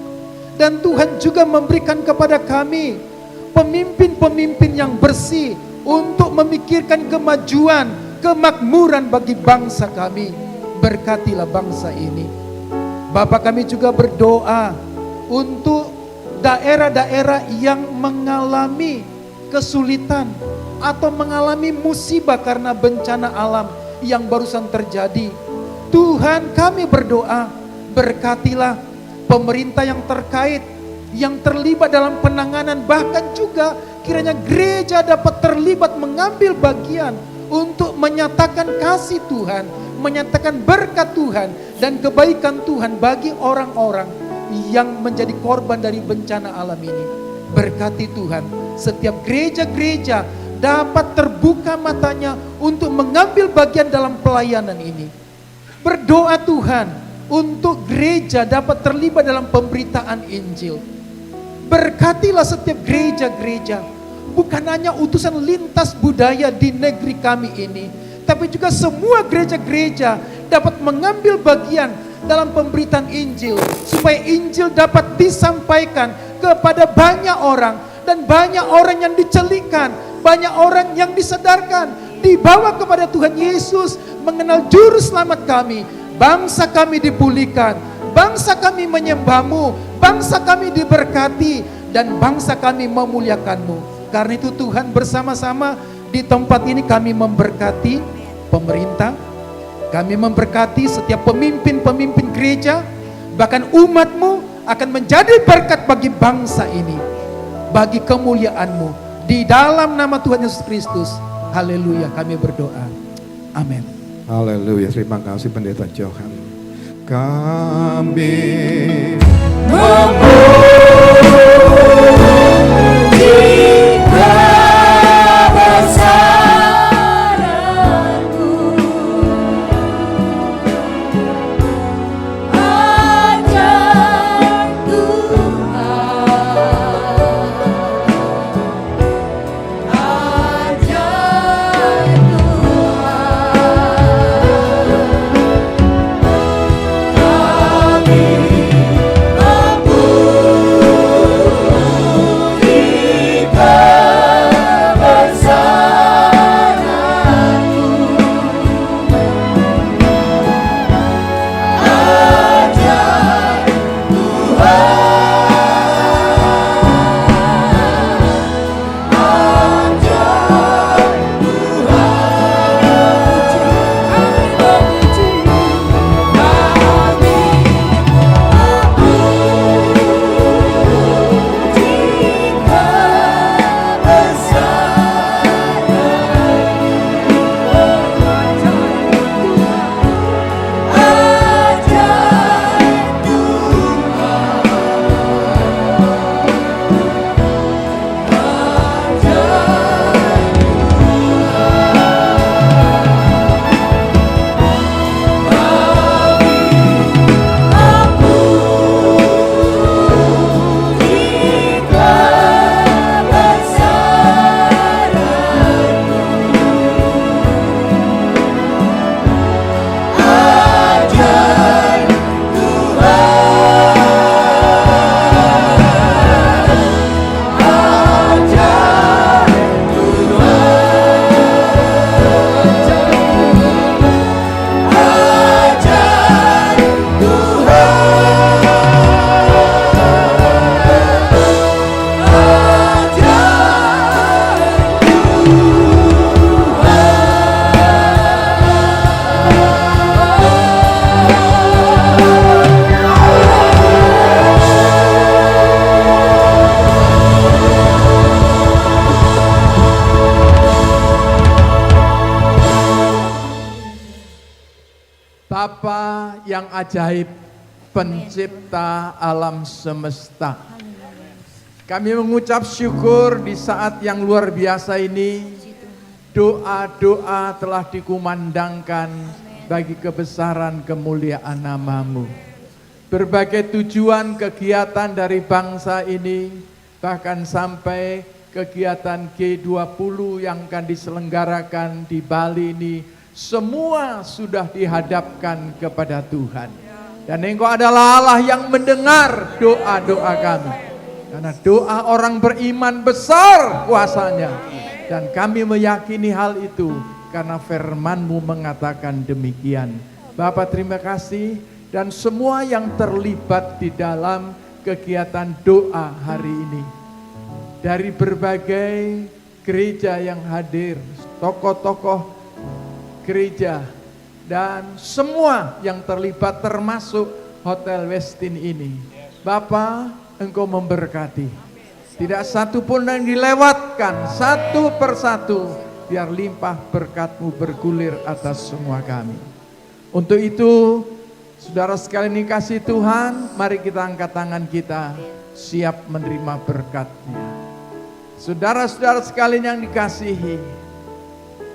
Dan Tuhan juga memberikan kepada kami pemimpin-pemimpin yang bersih untuk memikirkan kemajuan, kemakmuran bagi bangsa kami. Berkatilah bangsa ini. Bapak, kami juga berdoa untuk daerah-daerah yang mengalami kesulitan atau mengalami musibah karena bencana alam yang barusan terjadi. Tuhan, kami berdoa, berkatilah pemerintah yang terkait yang terlibat dalam penanganan, bahkan juga kiranya gereja dapat terlibat mengambil bagian untuk menyatakan kasih Tuhan, menyatakan berkat Tuhan dan kebaikan Tuhan bagi orang-orang yang menjadi korban dari bencana alam ini. Berkati Tuhan, setiap gereja-gereja dapat terbuka matanya untuk mengambil bagian dalam pelayanan ini. Berdoa Tuhan untuk gereja dapat terlibat dalam pemberitaan Injil. Berkatilah setiap gereja-gereja, bukan hanya utusan lintas budaya di negeri kami ini, tapi juga semua gereja-gereja dapat mengambil bagian dalam pemberitaan Injil, supaya Injil dapat disampaikan kepada banyak orang, dan banyak orang yang dicelikkan, banyak orang yang disadarkan, dibawa kepada Tuhan Yesus, mengenal juru selamat kami. Bangsa kami dipulihkan, bangsa kami menyembah-Mu, bangsa kami diberkati, dan bangsa kami memuliakan-Mu. Karena itu Tuhan, bersama-sama di tempat ini kami memberkati pemerintah, kami memberkati setiap pemimpin-pemimpin gereja, bahkan umat-Mu akan menjadi berkat bagi bangsa ini, bagi kemuliaan-Mu. Di dalam nama Tuhan Yesus Kristus, haleluya, kami berdoa. Amin. Haleluya, terima kasih Pendeta Johan. Kami Bapa yang ajaib, pencipta alam semesta. Kami mengucap syukur di saat yang luar biasa ini. Doa-doa telah dikumandangkan bagi kebesaran kemuliaan nama-Mu. Berbagai tujuan kegiatan dari bangsa ini, bahkan sampai kegiatan G20 yang akan diselenggarakan di Bali ini, semua sudah dihadapkan kepada Tuhan. Dan Engkau adalah Allah yang mendengar doa-doa kami. Karena doa orang beriman besar kuasanya. Dan kami meyakini hal itu karena firman-Mu mengatakan demikian. Bapa, terima kasih, dan semua yang terlibat di dalam kegiatan doa hari ini. Dari berbagai gereja yang hadir, tokoh-tokoh gereja, dan semua yang terlibat termasuk Hotel Westin ini. Bapa, Engkau memberkati. Tidak satu pun yang dilewatkan, satu persatu, biar limpah berkat-Mu bergulir atas semua kami. Untuk itu, saudara sekalian dikasihi Tuhan, mari kita angkat tangan kita, siap menerima berkat-Nya. Saudara-saudara sekalian yang dikasihi,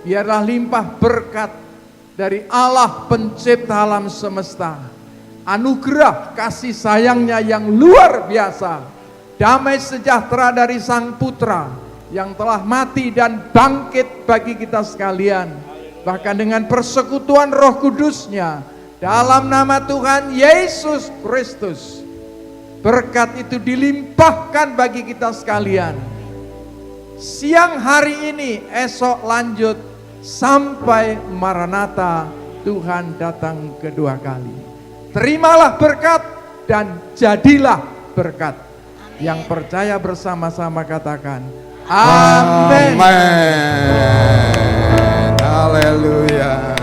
biarlah limpah berkat dari Allah pencipta alam semesta. Anugerah kasih sayangnya yang luar biasa. Damai sejahtera dari Sang Putra yang telah mati dan bangkit bagi kita sekalian. Bahkan dengan persekutuan Roh Kudus-Nya dalam nama Tuhan Yesus Kristus. Berkat itu dilimpahkan bagi kita sekalian. Siang hari ini, esok lanjut sampai Maranatha, Tuhan datang kedua kali. Terimalah berkat dan jadilah berkat. Yang percaya bersama-sama katakan amin. Haleluya.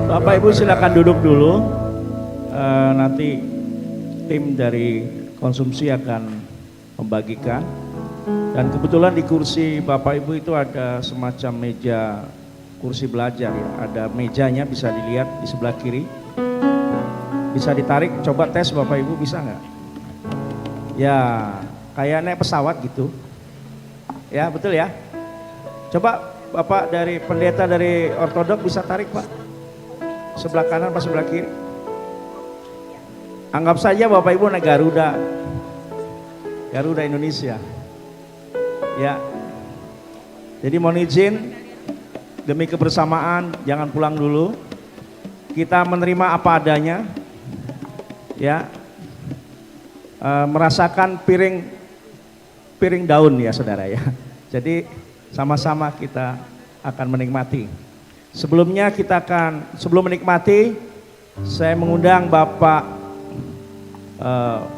Bapak Ibu silakan duduk dulu. Nanti tim dari konsumsi akan membagikan. Dan kebetulan di kursi Bapak Ibu itu ada semacam meja kursi belajar ya. Ada mejanya, bisa dilihat di sebelah kiri. Bisa ditarik, coba tes Bapak Ibu, bisa nggak? Ya, kayak naik pesawat gitu. Ya, betul ya? Coba Bapak dari pendeta dari ortodok bisa tarik Pak. Sebelah kanan apa sebelah kiri? Anggap saja Bapak Ibu naik Garuda. Garuda Indonesia. Ya. Jadi mohon izin, demi kebersamaan jangan pulang dulu. Kita menerima apa adanya. Ya. Merasakan piring daun ya saudara ya. Jadi sama-sama kita akan menikmati. Sebelum menikmati, saya mengundang Bapak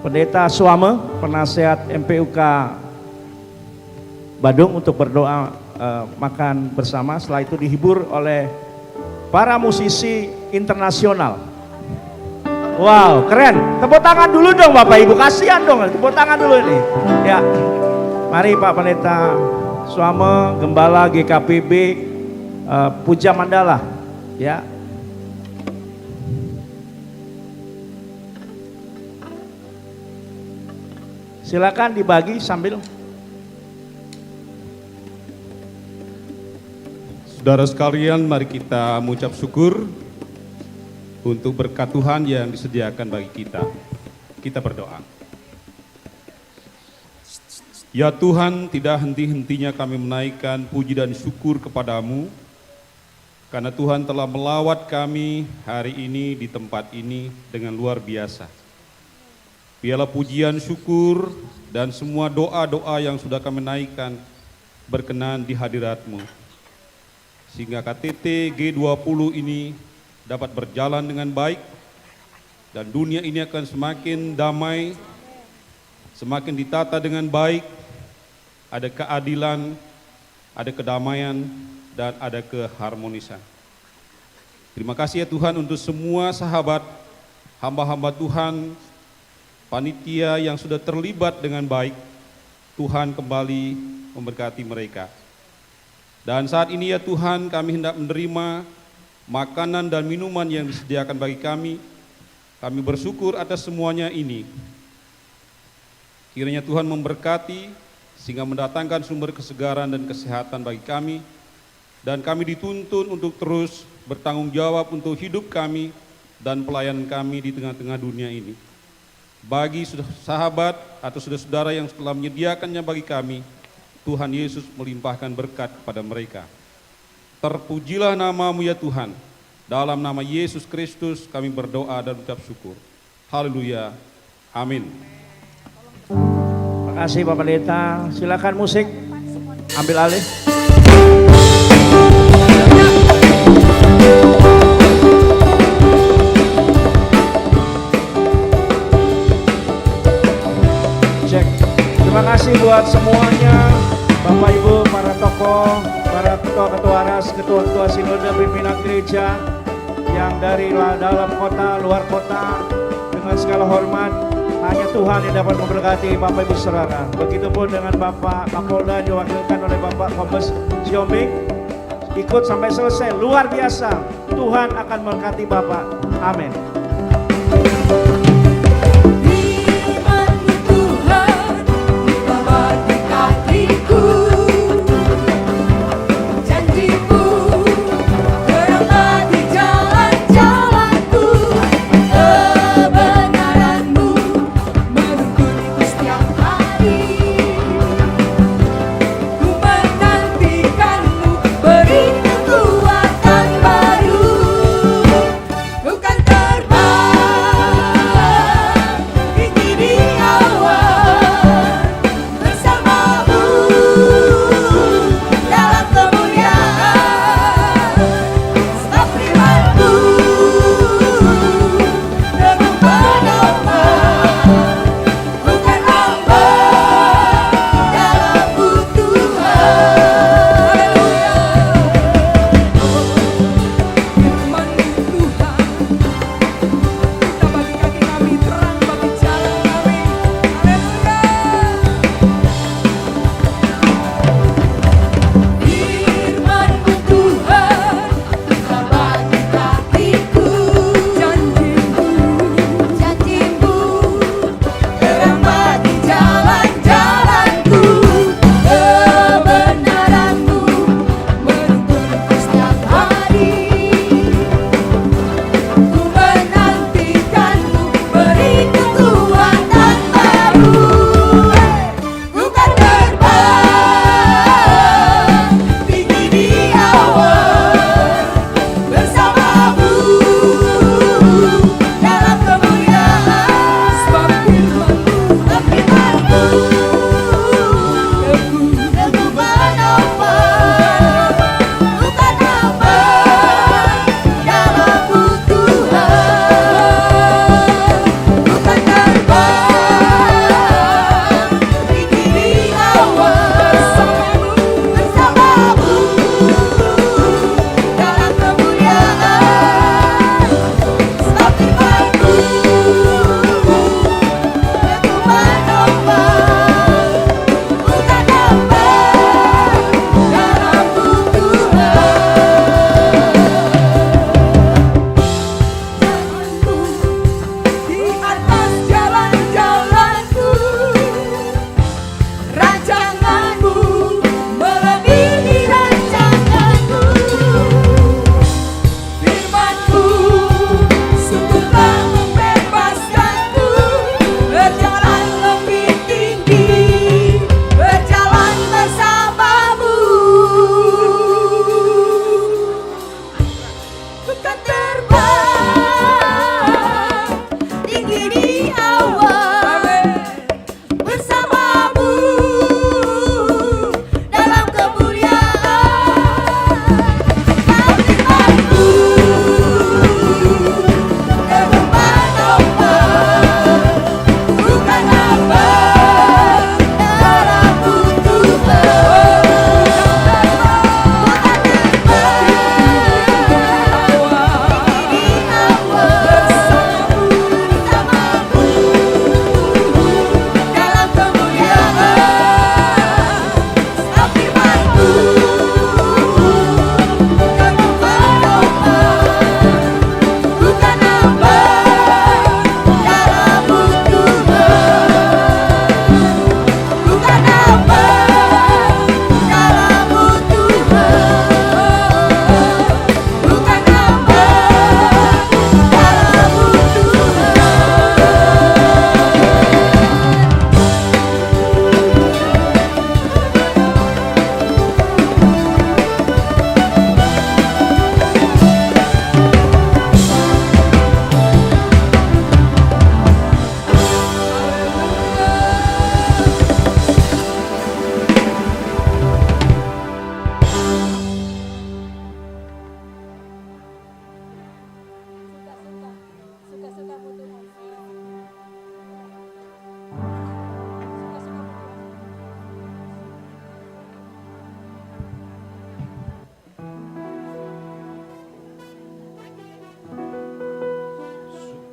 Pendeta Suame, penasehat MPUK Badung untuk berdoa makan bersama. Setelah itu dihibur oleh para musisi internasional. Wow, keren. Tepuk tangan dulu dong Bapak Ibu, kasihan dong. Tepuk tangan dulu ini. Ya, mari Pak Pendeta Suame, Gembala GKPB Puja Mandala. Ya. Silakan dibagi sambil. Saudara sekalian, mari kita mengucap syukur untuk berkat Tuhan yang disediakan bagi kita. Kita berdoa. Ya Tuhan, tidak henti-hentinya kami menaikkan puji dan syukur kepadamu, karena Tuhan telah melawat kami hari ini di tempat ini dengan luar biasa. Biarlah pujian, syukur, dan semua doa-doa yang sudah kami naikkan berkenan di hadirat-Mu. Sehingga KTT G20 ini dapat berjalan dengan baik, dan dunia ini akan semakin damai, semakin ditata dengan baik, ada keadilan, ada kedamaian, dan ada keharmonisan. Terima kasih ya Tuhan untuk semua sahabat, hamba-hamba Tuhan, panitia yang sudah terlibat dengan baik. Tuhan kembali memberkati mereka. Dan saat ini ya Tuhan, kami hendak menerima makanan dan minuman yang disediakan bagi kami. Kami bersyukur atas semuanya ini. Kiranya Tuhan memberkati sehingga mendatangkan sumber kesegaran dan kesehatan bagi kami. Dan kami dituntun untuk terus bertanggung jawab untuk hidup kami dan pelayanan kami di tengah-tengah dunia ini. Bagi sahabat atau saudara-saudara yang telah menyediakannya bagi kami, Tuhan Yesus melimpahkan berkat kepada mereka. Terpujilah nama-Mu ya Tuhan. Dalam nama Yesus Kristus kami berdoa dan ucap syukur. Haleluya. Amin. Terima kasih Bapak Pendeta. Silakan musik. Ambil alih. Cek. Terima kasih buat semuanya, Bapak Ibu, para tokoh, para ketua-ketua ras, ketua-ketua sinode, pimpinan gereja yang dari dalam kota, luar kota, dengan segala hormat Hanya Tuhan yang dapat memberkati Bapak Ibu Saudara. Begitupun dengan Bapak Kapolda diwakilkan oleh Bapak Kombes Siombing. Ikut sampai selesai, luar biasa. Tuhan akan memberkati Bapak. Amin.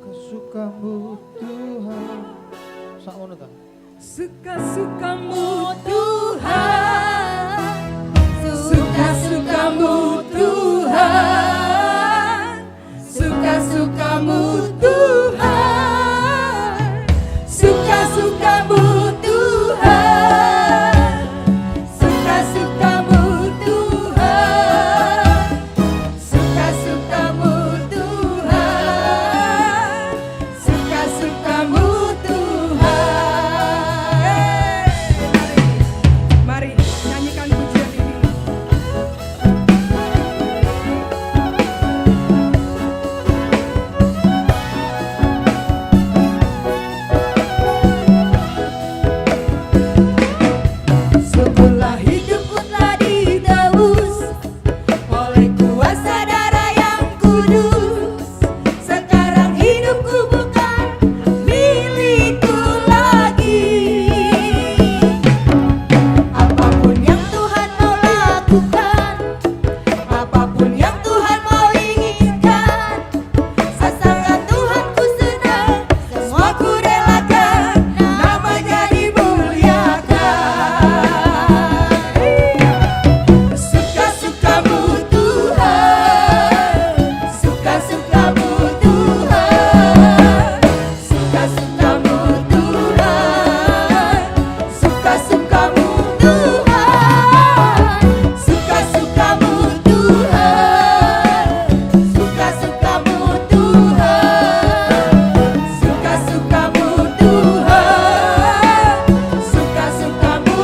Suka-sukamu Tuhan, Suka-sukamu Tuhan, suka-sukamu Tuhan, suka-sukamu Tuhan, suka-sukamu Tuhan, suka-sukamu Tuhan, suka-sukamu Tuhan, suka-sukamu Tuhan. Mari nyanyikan pujian ini. Semula hidupku telah ditebus oleh kuasa darah yang kudus. Sekarang hidupku bukan milikku lagi. Apapun yang Tuhan mau lakukan, apapun yang Tuhan mau inginkan, asalkan Tuhan ku senang, semua ku relakan, namanya dimuliakan. Suka-sukamu Tuhan, suka-sukamu Tuhan, suka-sukamu Tuhan, suka-sukamu Tuhan, suka-sukamu Tuhan, suka-sukamu Tuhan, suka-sukamu Tuhan, suka-sukamu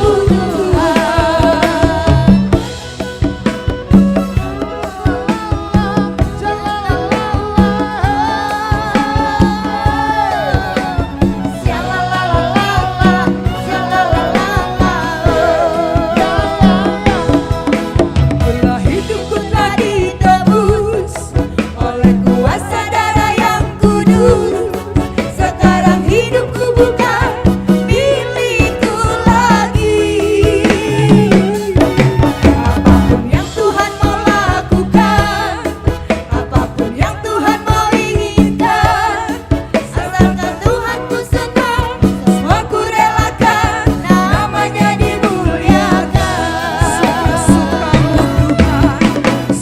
Bila hidupku telah ditebus oleh kuasa darah yang kudus, sekarang hidupku bukan milikku lagi. Apapun yang Tuhan mau lakukan, apapun yang Tuhan mau inginkan, asalkan Tuhan ku senang, semua ku relakan, namanya dimuliakan.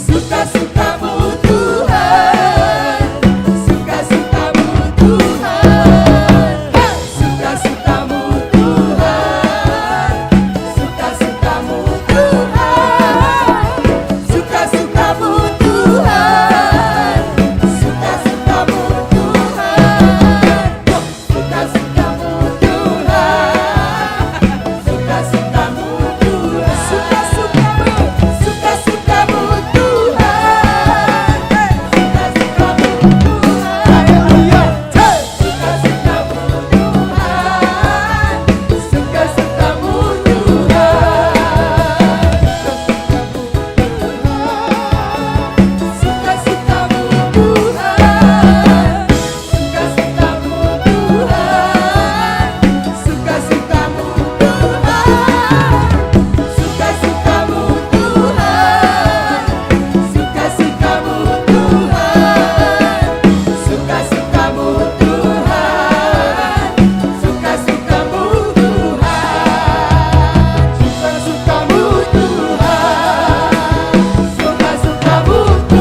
Suka-sukamu Tuhan, suka-sukamu Tuhan, suka-sukamu Tuhan, suka-sukamu Tuhan, suka-sukamu Tuhan, suka-sukamu Tuhan, suka-sukamu Tuhan, suka-sukamu Tuhan, suka-sukamu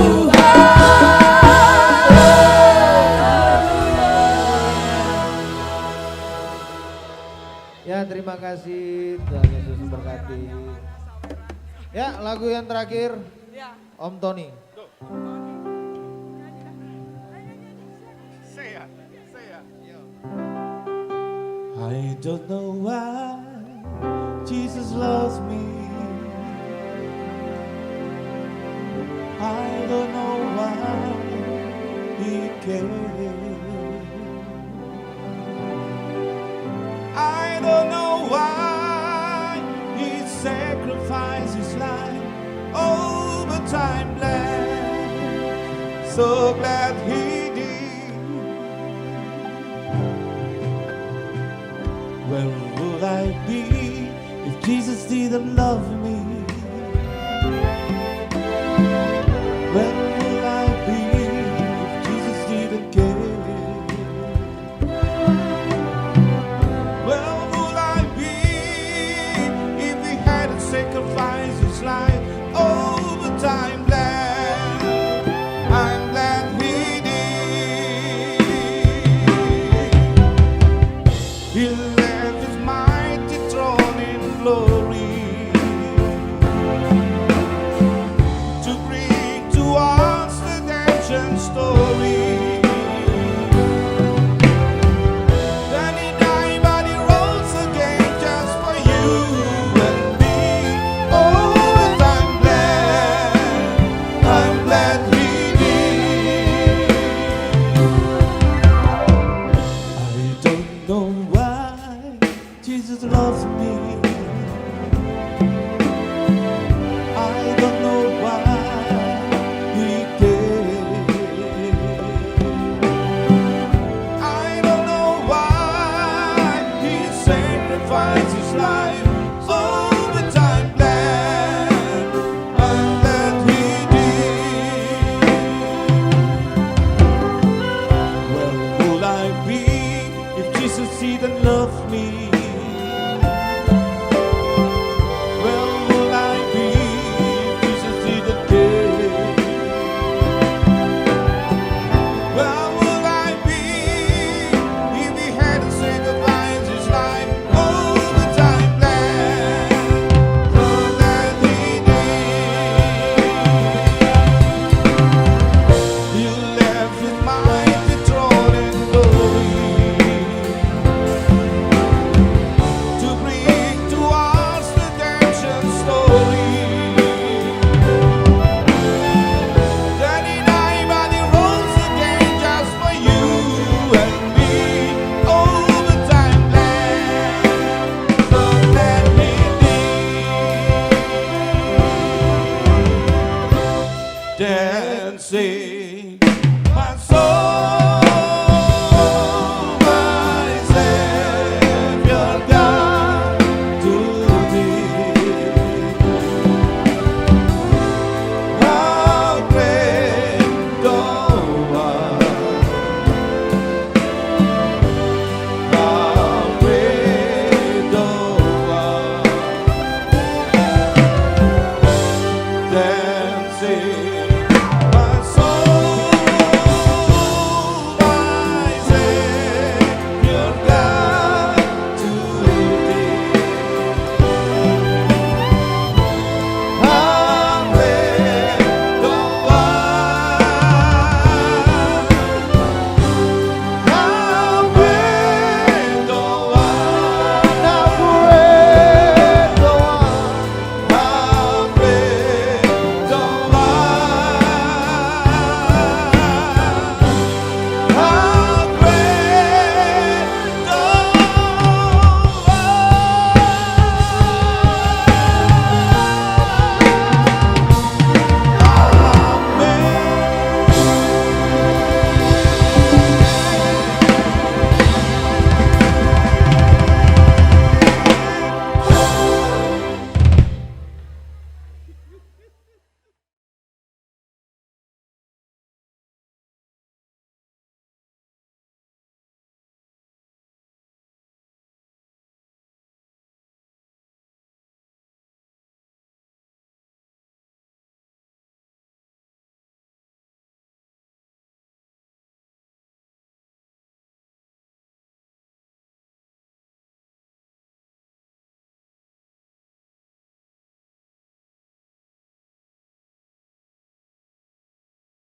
Ya, terima kasih. Tuhan Yesus memberkati. Ya, lagu yang terakhir Om Tony. I don't know why Jesus loves me. I don't know why He cares. I don't know why He sacrificed His life over time land. So glad He did. Where would I be if Jesus didn't love me? Where would I be if Jesus didn't care? Where would I sacrificed his life. Oh, but I'm glad he did. He left his mighty throne in glory to bring to us redemption story. Then he died, but he rose again just for you and me. Oh, but I'm glad he did. I don't know why Jesus loves me. I don't know why he cared. I don't know why he sacrificed his life.